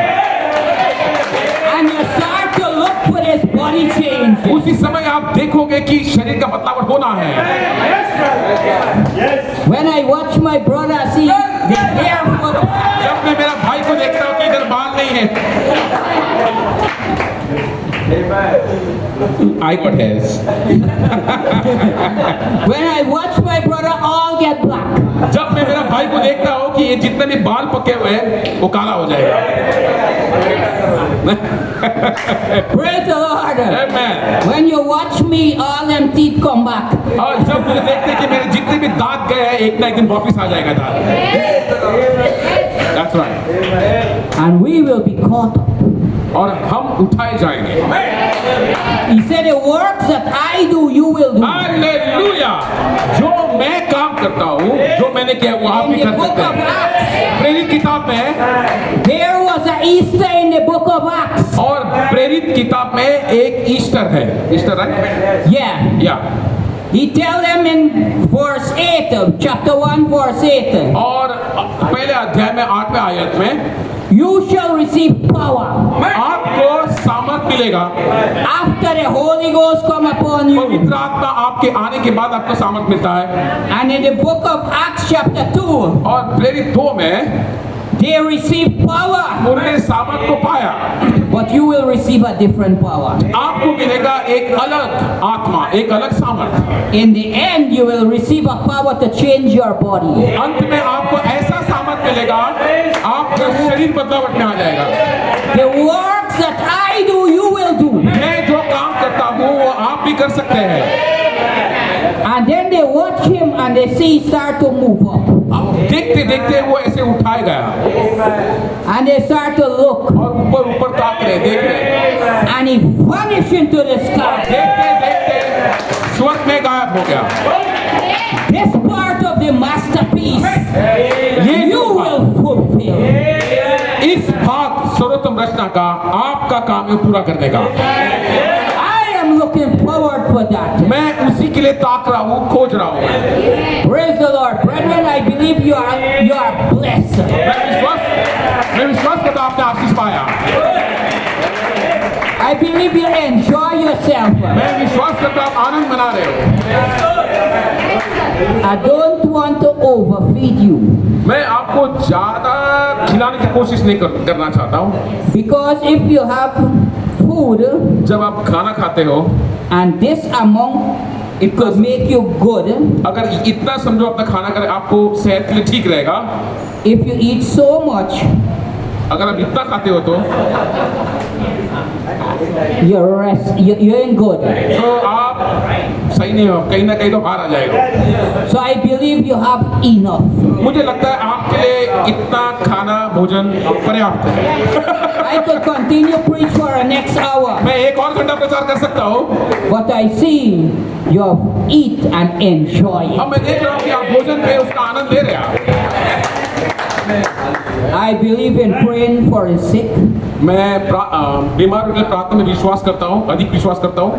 And you start to look for this body change. उसी समय आप देखोगे कि शरीर का बदलाव होना है। When I watch my brother, see the hair for जब मैं मेरा भाई को देखता हूँ कि इधर बाल नहीं है, iPod has। when I watch my brother all get black. जब मैं मेरा भाई को देखता हूँ कि ये जितने भी बाल पके हुए हैं वो काला हो जाएगा। Praise the Lord. Amen। When you watch me, all them teeth come back. और जब मुझे देखते हैं कि मेरे जितने भी दांत गए हैं एक ना एक दिन वापिस आ जाएगा दांत। That's right। And we will be caught up. और हम उठाए जाएंगे। He said, the works that I do, you will do. Hallelujah. जो मैं काम करता हूँ, जो मैंने किया वो आप In भी the कर book सकते of हैं। Acts, प्रेरित किताब में there was an Easter in the book of Acts. और प्रेरित किताब में एक ईस्टर है। ईस्टर है Yeah. या He tell them in verse 8, chapter 1, verse 8, और पहले अध्याय में 8वें आयत में you shall receive power आपको सामर्थ मिलेगा। after the Holy Ghost come upon you. पवित्र आत्मा आपके आने के बाद आपको सामर्थ मिलता है। And in the book of Acts chapter 2, और प्रेरित 2 में they receive power, उन्होंने सामर्थ को पाया। but you will receive a different power. आपको मिलेगा एक अलग आत्मा, एक अलग सामर्थ। In the end, you will receive a power to change your body. अंत में आपको ऐसा सामर्थ मिलेगा, आपका शरीर बदलावट में आ जाएगा। The works that I do, you will do. मैं जो काम करता हूँ वो आप भी कर सकते हैं। And then they watch him and they see he start to move up. देखते देखते वो ऐसे उठाया गया And they start to look. और ऊपर ऊपर ताक रहे, देख रहे, And he vanished into the sky. देखते देखते स्वर्ग में गायब हो गया। This part of the masterpiece, ये you will fulfill. इस भाग सर्वोत्तम रचना का आपका काम है पूरा करने का। I am looking forward for that. मैं उसी के लिए ताक रहा हूँ, खोज रहा हूँ। Praise the Lord. Brethren, I believe you are blessed. मैं विश्वास करता हूँ आपने आशीष पाया। I believe you enjoy yourself. मैं विश्वास करता हूँ आप आनंद मना रहे हो। I don't want to overfeed you. मैं आपको ज्यादा खिलाने की कोशिश नहीं करना चाहता हूँ। Because if you have food जब आप खाना खाते हो, and this amount, it could make you good. अगर इतना समझो अपना खाना करें आपको सेहत के लिए ठीक रहेगा। If you eat so much, अगर आप इतना खाते हो तो you ain't good. आप सही नहीं हो, कहीं ना कहीं तो बाहर आ जाएगा। So I believe you have enough. मुझे लगता है आपके लिए इतना खाना भोजन पर्याप्त है। I could continue preach for the next hour, मैं एक और घंटा प्रचार कर सकता हूँ। but I see you have eat and enjoy it. अब मैं देख रहा हूँ कि आप भोजन पे उसका आनंद ले रहे हैं। I believe in praying for the sick. मैं बीमारों के लिए प्रार्थना में विश्वास करता हूँ, अधिक विश्वास करता हूँ।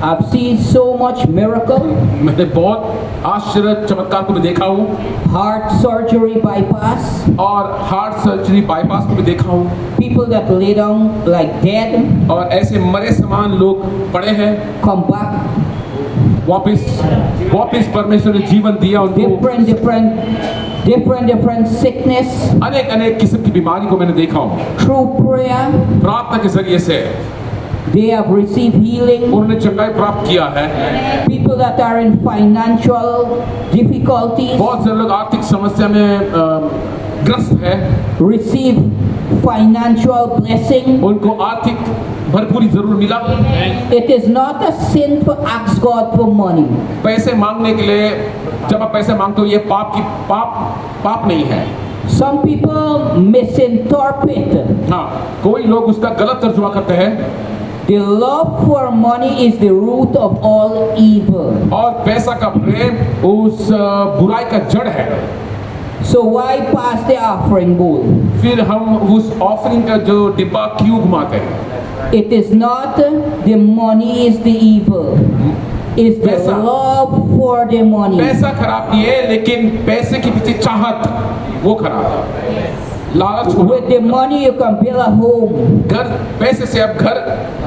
I've seen so much miracle, मैंने बहुत आश्चर्य चमत्कार को भी देखा हूँ heart surgery bypass, और हार्ट सर्जरी बाईपास को भी देखा हूँ people that lay down like dead, और ऐसे मरे समान लोग पड़े हैं, come back, वापस परमेश्वर ने जीवन दिया उनको। different sickness, अनेक किस्म की बीमारी को मैंने देखा हूँ। through prayer, प्रार्थना के जरिए से they have received healing. उन्होंने चंगाई प्राप्त किया है। People that are in financial difficulties, बहुत से लोग आर्थिक समस्या में ग्रस्त है, receive financial blessing. उनको आर्थिक भरपूरी जरूर मिला। It is not a sin to ask God for money. पैसे मांगने के लिए जब आप पैसे मांगते हो ये पाप नहीं है। Some people misinterpret. हाँ, कोई लोग उसका गलत तर्जुमा करते हैं। The love for money is the root of all evil. और पैसा का प्रेम उस बुराई का जड़ है। So why pass the offering bowl? फिर हम उस ऑफरिंग का जो डिब्बा क्यों घुमाते हैं? It is not the money is the evil. It's the पैसा। love for the money. पैसा खराब नहीं है, लेकिन पैसे के पीछे चाहत वो खराब है। लालच होना। With the money you can build a home. घर पैसे से आप घर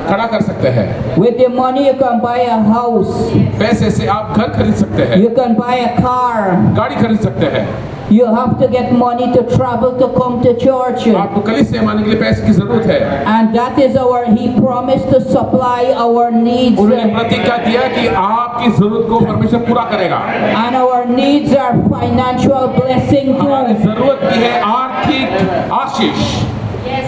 खड़ा कर सकते हैं। With the money you can buy a house. पैसे से आप घर खरीद सकते हैं, You can buy a car. गाड़ी खरीद सकते हैं। You have to get money to travel to come to church. आपको कलीसिया में आने के लिए पैसे की जरूरत है। And that is He promised to supply our needs. उन्होंने प्रतिज्ञा दिया कि आपकी जरूरत को परमेश्वर पूरा करेगा। And our needs are financial blessing हमारी too. जरूरत की है आर्थिक आशीष।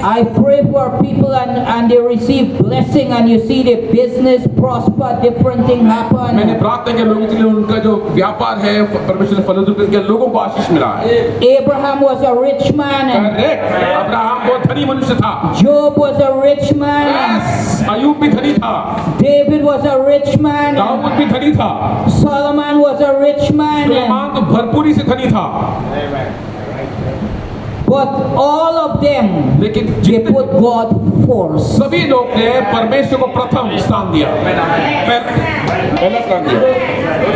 I pray for people and they receive blessing and you see their business prosper, different things मैंने happen. प्रार्थना किया लोगों के लिए, उनका जो व्यापार है परमेश्वर ने फलद्रुप किया, लोगों को आशीष मिला है। Abraham was a rich man and correct, Abraham बहुत धनी मनुष्य था। Job was a rich man and yes, Ayub भी धनी था, David was a rich man and Dawood भी धनी था, Solomon was a rich man and, Suleman तो भरपूरी से धनी था। but all of them लेकिन they जितने put God first. सभी लोग ने परमेश्वर को प्रथम स्थान दिया, पहला स्थान दिया।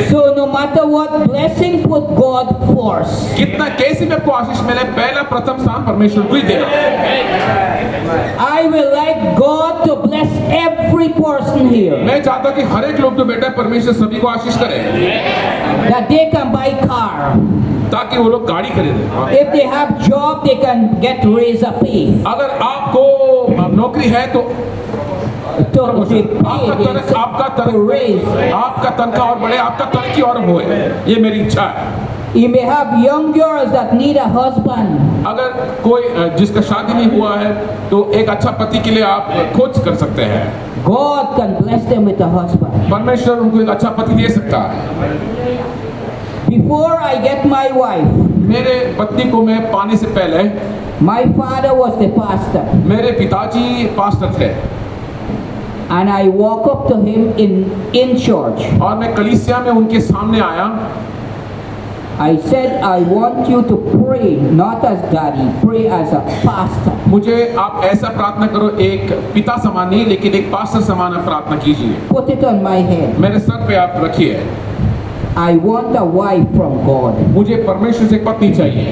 So no matter what blessing, put God first. कितना कैसे भी आपको आशीष मिले, पहला प्रथम स्थान परमेश्वर को ही देना। I will like God to bless every person here मैं चाहता हूँ कि हर एक लोग जो बेटा है परमेश्वर सभी को आशीष करे, that they can buy car. ताकि वो लोग गाड़ी खरीदें। If they have job, they can get raise a pay. अगर आपको नौकरी है तो So they pay आपका तनख्वाह और बढ़े, आपका तरक्की और होए, ये मेरी इच्छा है। You may have young girls that need a husband. अगर कोई जिसका शादी नहीं हुआ है तो एक अच्छा पति के लिए आप खोज कर सकते हैं। God can bless them with a husband. परमेश्वर उनको एक अच्छा पति दे सकता है। Before I get my wife, मेरे पत्नी को मैं पाने से पहले my father was the pastor. मेरे पिताजी पास्टर थे And I walk up to him in church. और मैं कलीसिया में उनके सामने आया। I said, I want you to pray, not as daddy, pray as a pastor. मुझे आप ऐसा प्रार्थना करो, एक पिता समान नहीं लेकिन एक पास्टर समान आप प्रार्थना कीजिए। Put it on my head. मेरे सर पे आप रखिए। I want a wife from God. मुझे परमेश्वर से एक पत्नी चाहिए।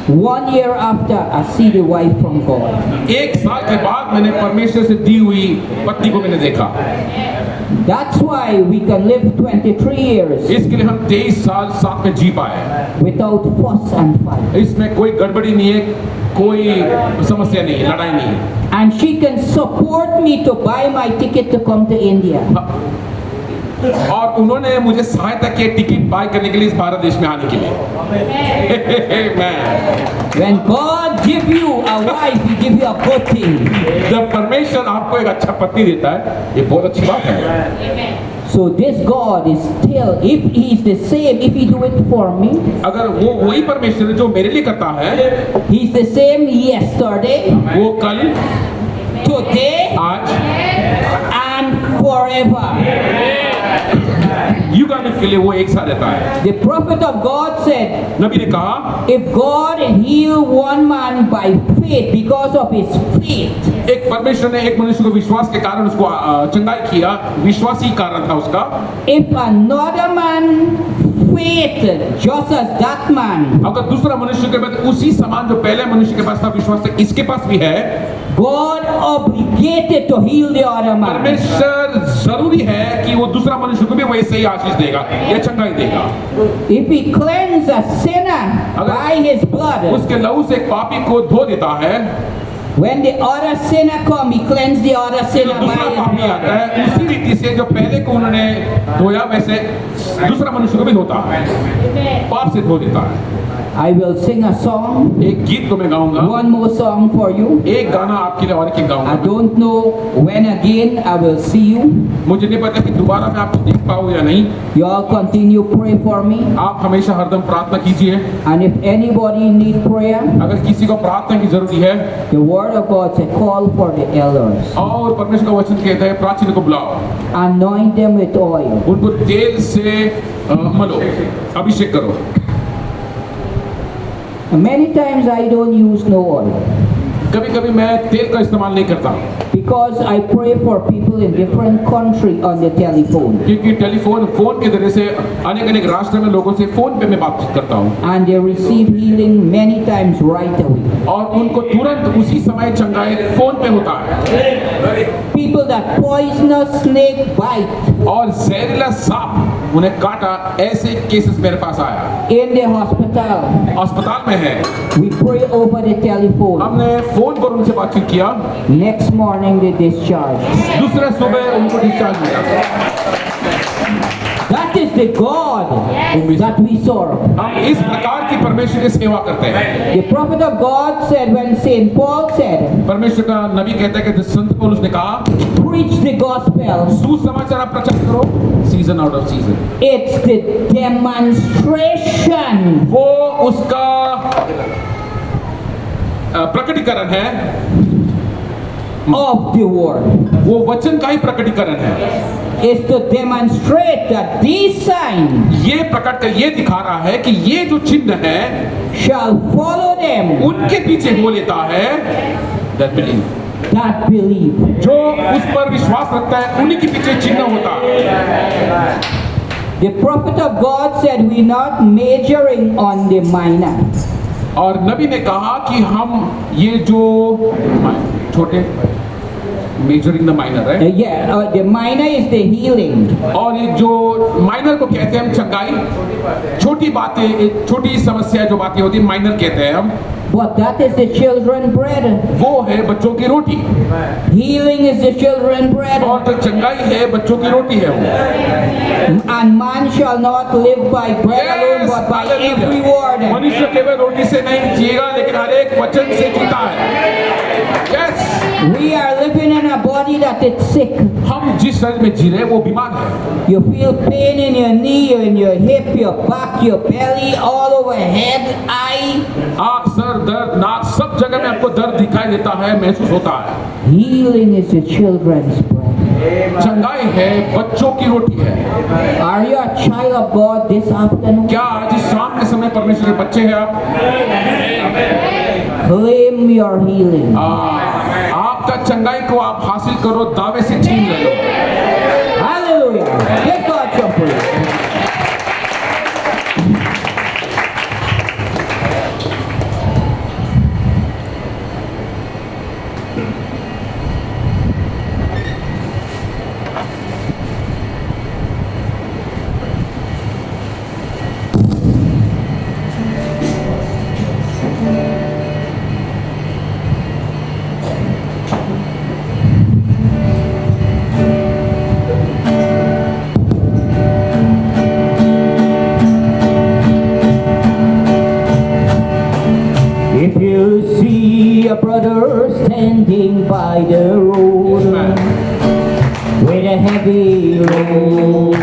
1 year after, I see the wife from God. एक साल के बाद मैंने परमेश्वर से दी हुई पत्नी को मैंने देखा। That's why we can live 23 years इसके लिए हम 23 साल साथ में जी पाए। without fuss and fight. इसमें कोई गड़बड़ी नहीं है, कोई समस्या नहीं है, लड़ाई नहीं है। And she can support me to buy my ticket to come to India. और उन्होंने मुझे सहायता की टिकट बाय करने के लिए इस भारत देश में आने के लिए। मैं When God give you a wife, He give you a good thing. जब परमेश्वर आपको एक अच्छा पत्नी देता है, ये बहुत अच्छी बात है। So this God is still, if He is the same, if He do it for me, अगर वो वही परमेश्वर है जो मेरे लिए करता है, He's the same yesterday, वो कल, today, आज, and forever. युगानुग के लिए वो एक साथ रहता है। The prophet of God said, नबी ने कहा, if God heal one man by faith because of his faith, एक परमेश्वर ने एक मनुष्य को विश्वास के कारण उसको चंगाई किया, विश्वासी कारण था उसका। if another man faith just as that man, अगर दूसरा मनुष्य के पास उसी समान जो पहले मनुष्य के पास था विश्वास था, इसके पास भी है, God obligated to heal the other man. परमेश्वर जरूरी है कि वो दूसरा मनुष्य को भी वैसे ही आशीष देगा या चंगाई देगा। If he cleanse a sinner by his blood, उसके लहू से एक पापी को धो देता है, when the other sinner come, he cleanse the other जो sinner by दूसरा his पापी आता blood. है उसी रीति से जो पहले को उन्होंने धोया वैसे दूसरा मनुष्य को भी धोता है, पाप से धो देता है। I will sing a song, एक गीत तो मैं गाऊंगा, one more song for you. एक गाना आपके लिए और एक I गाऊंगा। don't know when again I will see you. मुझे नहीं पता कि दोबारा मैं आपको देख पाऊँ या नहीं। You all continue pray for me. आप हमेशा हरदम प्रार्थना कीजिए। And if anybody need prayer, अगर किसी को प्रार्थना की जरूरत है, the word of God says call for the elders. और परमेश्वर का वचन कहता है प्राचीन को बुलाओ, Anoint them with oil. उनको तेल से मलो, अभिषेक करो। Many times I don't use no oil कभी कभी मैं तेल का इस्तेमाल नहीं करता because I pray for people in different country on the telephone क्योंकि फोन के जरिए से अनेक अनेक राष्ट्र में लोगों से फोन पे मैं बातचीत करता हूँ and they receive healing many times right away. और उनको तुरंत उसी समय चंगाई फोन पे होता है। People that poisonous snake bite और जहरीला सांप उन्हें काटा, ऐसे केसेस मेरे पास आया, in the hospital, अस्पताल में है। we pray over the telephone. हमने फोन पर उनसे बातचीत किया, Next morning they discharge. दूसरे सुबह उनको डिस्चार्ज मिला। That is the God that we serve. हम इस प्रकार की परमेश्वर की सेवा करते हैं। The prophet of God said when St. Paul said, परमेश्वर का नबी कहता है कि संत पौलुस ने कहा, preach the gospel, सुसमाचार आप प्रचार करो, season out off season. it's the demonstration वो उसका प्रकटीकरण है, of the word. वो वचन का ही प्रकटीकरण है। Is to demonstrate that these signs ये प्रकट कर ये दिखा रहा है कि ये जो चिन्ह है shall follow them उनके पीछे वो लेता है that believe। that believe. जो उस पर विश्वास रखता है उन्हीं के पीछे चिन्ह होता है। The prophet of God said we're not majoring on the minor. और नबी ने कहा कि हम ये जो छोटे मेजरिंग द माइनर है, The minor is the healing. और ये जो माइनर को कहते हैं हम चंगाई, छोटी बातें, छोटी समस्या जो बातें होती है माइनर कहते हैं हम। But that is the children bread. वो है बच्चों की रोटी, Healing is the children bread. और जो चंगाई है बच्चों की रोटी है वो। And man shall not live by bread alone, but by every word. मनुष्य केवल रोटी से नहीं जिएगा लेकिन हर एक वचन से जीता है। Yes, We are living in a body that is sick. हम जिस शरीर में जी रहे हैं वो बीमार है। You feel pain in your knee, in your hip, your back, your belly, all over head, eye. आँख, सर दर्द, नाक, सब जगह में आपको दर्द दिखाई देता है, महसूस होता है। Healing is the children's bread. चंगाई है बच्चों की रोटी है। Are you a child of God this afternoon? क्या आज इस शाम के समय परमेश्वर के बच्चे हैं आप? Claim your healing. आपका चंगाई को आप हासिल करो, दावे से छीन ले लो। Hallelujah. Give God some praise. If you see a brother standing by the road with a heavy load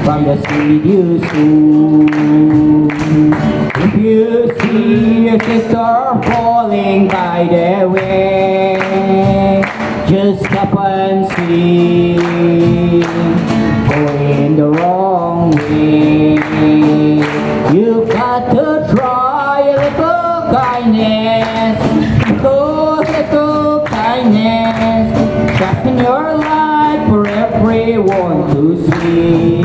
from the seed you sow, if you see a sister falling by the way, just stop and see, going the wrong way. You've got to try a little kindness, little kindness, shine your light for everyone to see.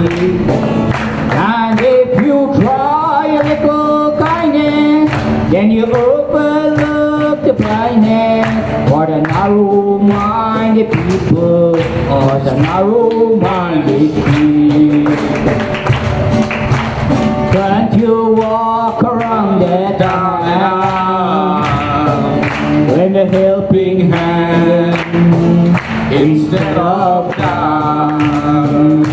And if you try a little kindness, then you overlook the blindness for the narrow-minded people or the narrow-minded people. Can't you walk around the town when the helping hand instead of down?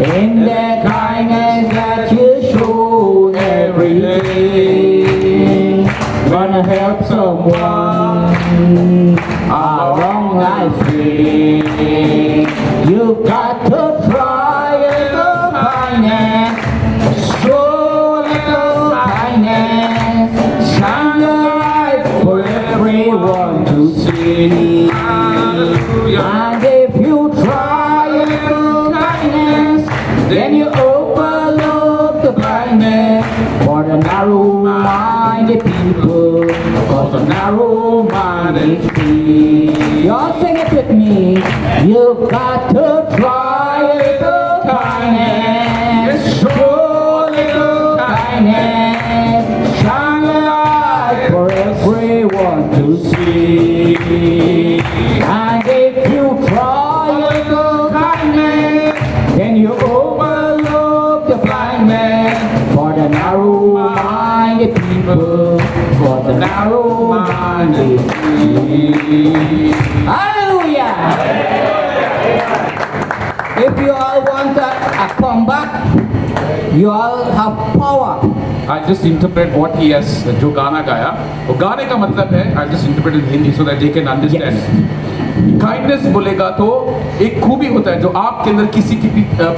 In the kindness that you show every day, gonna help someone along life's way. You've got to try a little kindness, show a little kindness, shine your light for everyone to see. And if you try a little kindness, then you overlook the blindness for the narrow-minded people, for the narrow-minded people. Y'all sing it with me. You've got to try a little kindness, show a little kindness, shine a light for everyone to see. And if you try a little kindness, then you overlook the blind man for the narrow-minded people, for the narrow-minded people. Hallelujah! If you all want a come back, you all have power. I just interpret what he has जो गाना गाया वो गाने का मतलब है I just interpret in Hindi so that they can understand. Kindness बोलेगा तो एक खूबी होता है जो आपके अंदर किसी के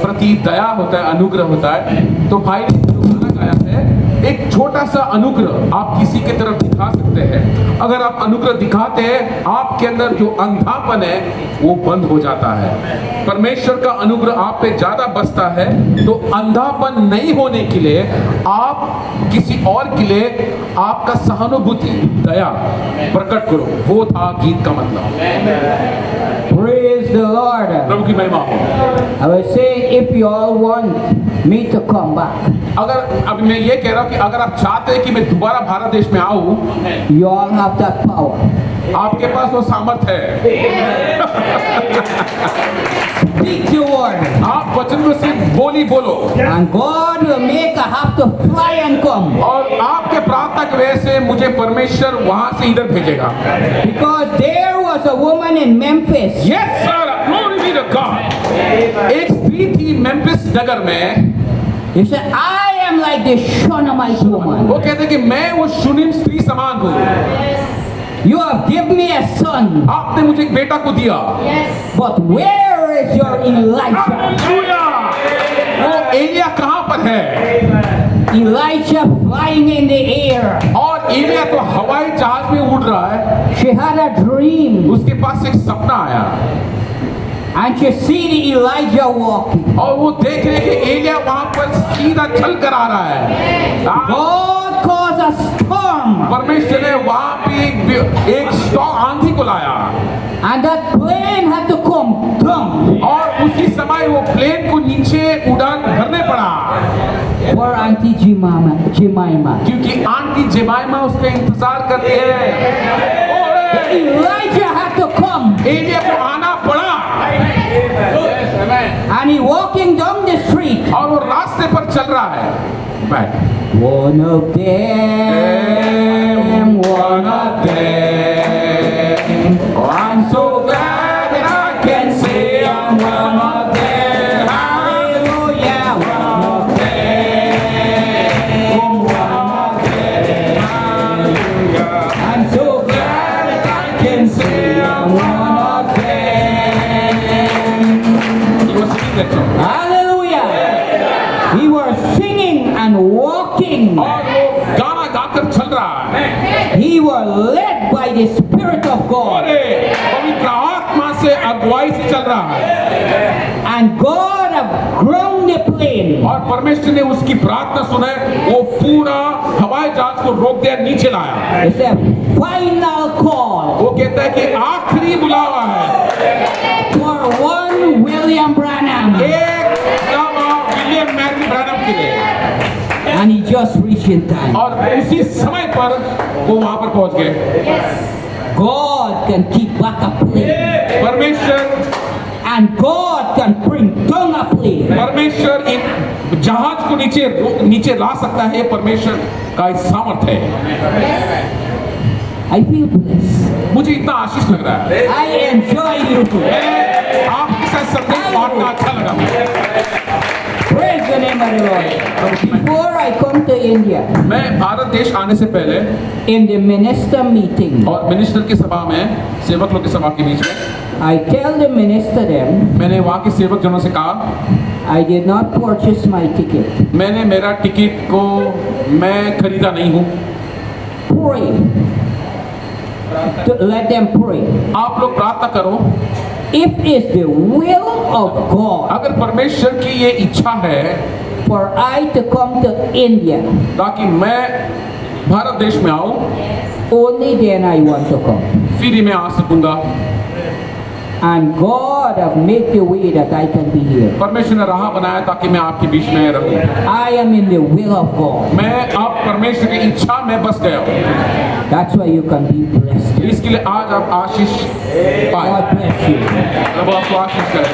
प्रति दया होता है, अनुग्रह होता है। तो भाई ने जो गाना गाया है एक छोटा सा अनुग्रह आप किसी के तरफ दिखा सकते हैं। अगर आप अनुग्रह दिखाते हैं आपके अंदर जो अंधापन है वो बंद हो जाता है। परमेश्वर का अनुग्रह आप पे ज्यादा बसता है तो अंधापन नहीं होने के लिए आप किसी और के लिए आपका सहानुभूति दया प्रकट करो। वो था गीत का मतलब। Praise the Lord. प्रभु की महिमा हो। I was saying, if you all want me to come back, अगर अभी मैं ये कह रहा हूँ कि अगर आप चाहते हैं कि मैं दोबारा भारत देश में आऊँ you all have that power. आपके पास वो सामर्थ है। Speak the word, आप वचन में से बोली बोलो and God will make I have to fly and come. और आपके प्रार्थना की वजह से मुझे परमेश्वर वहां से इधर भेजेगा। Because there was a woman in Memphis. Yes sir, glory be to God। एक स्त्री थी मेम्फिस नगर में। He said, I am like the Shunammite woman. वो कहते कि मैं वो शुनीम स्त्री समान हूँ। You have given me a son, आपने मुझे एक बेटा को दिया। but where is your Elijah? Hallelujah. वो एलिया कहाँ पर है? Elijah flying in the air. और एलिया तो हवाई जहाज में उड़ रहा है। She had a dream, उसके पास एक सपना आया and she see the Elijah walking. और वो देख रहे कि एलिया वहां पर सीधा चल कर आ रहा है। God caused a storm, परमेश्वर ने वहां पे एक स्टॉर्म आंधी को लाया and that plane had to come down और उसी समय वो प्लेन को नीचे उड़ान भरने पड़ा for Auntie Jemima. क्योंकि आंटी जेमाइमा उसका इंतजार कर रही है। Elijah had to come, Elia को आना पड़ा and he walking down the street. और वो रास्ते पर चल रहा है। बैठ। One of them. Oh, I'm so glad that I can say I'm one of them. Hallelujah. One of them. One of them. Hallelujah. I'm so glad that I can say I'm one of them. He was singing that song. Hallelujah. He was singing and walking. और वो गाना गाकर चल रहा है। He was led by the Spirit of God. अरे पवित्र आत्मा से अगुवाई से चल रहा है And God have ground the plane. और परमेश्वर ने उसकी प्रार्थना सुने वो पूरा हवाई जहाज को रोक दिया, नीचे लाया। It's a final call वो कहता है कि आखिरी बुलावा है for one William Branham. एक बुलावा विलियम मैरी ब्रैनम के लिए And he just reached in time. और उसी समय पर वो वहां पर पहुंच गए। God can keep back a plane. परमेश्वर And God can bring down a plane. परमेश्वर इन जहाज को नीचे ला सकता है। परमेश्वर का एक सामर्थ्य है। I feel blessed. मुझे इतना आशीष लग रहा है। I enjoy you too. आपके साथ संदेश बांटना अच्छा लगा। Praise the name of the Lord. Before I come to India, मैं भारत देश आने से पहले in the minister meeting, और मिनिस्टर की सभा में सेवक लोग की सभा के बीच में I tell the minister them, मैंने वहाँ के सेवक जनों से कहा I did not purchase my ticket. मैंने मेरा टिकट को मैं खरीदा नहीं हूँ। Pray. Let them pray. आप लोग प्रार्थना करो। If it's the will of God अगर परमेश्वर की ये इच्छा है for I to come to India, ताकि मैं भारत देश में आऊँ only then I want to come. फिर ही मैं आ सकूंगा। And God have made the way that I can be here. परमेश्वर ने राह बनाया ताकि मैं आपके बीच में रहूं। I am in the will of God. मैं अब परमेश्वर की इच्छा में बस गया हूँ। That's why you can be blessed. इसके लिए आज आप आशीष पाए। God bless you. प्रभु आपको आशीष करे।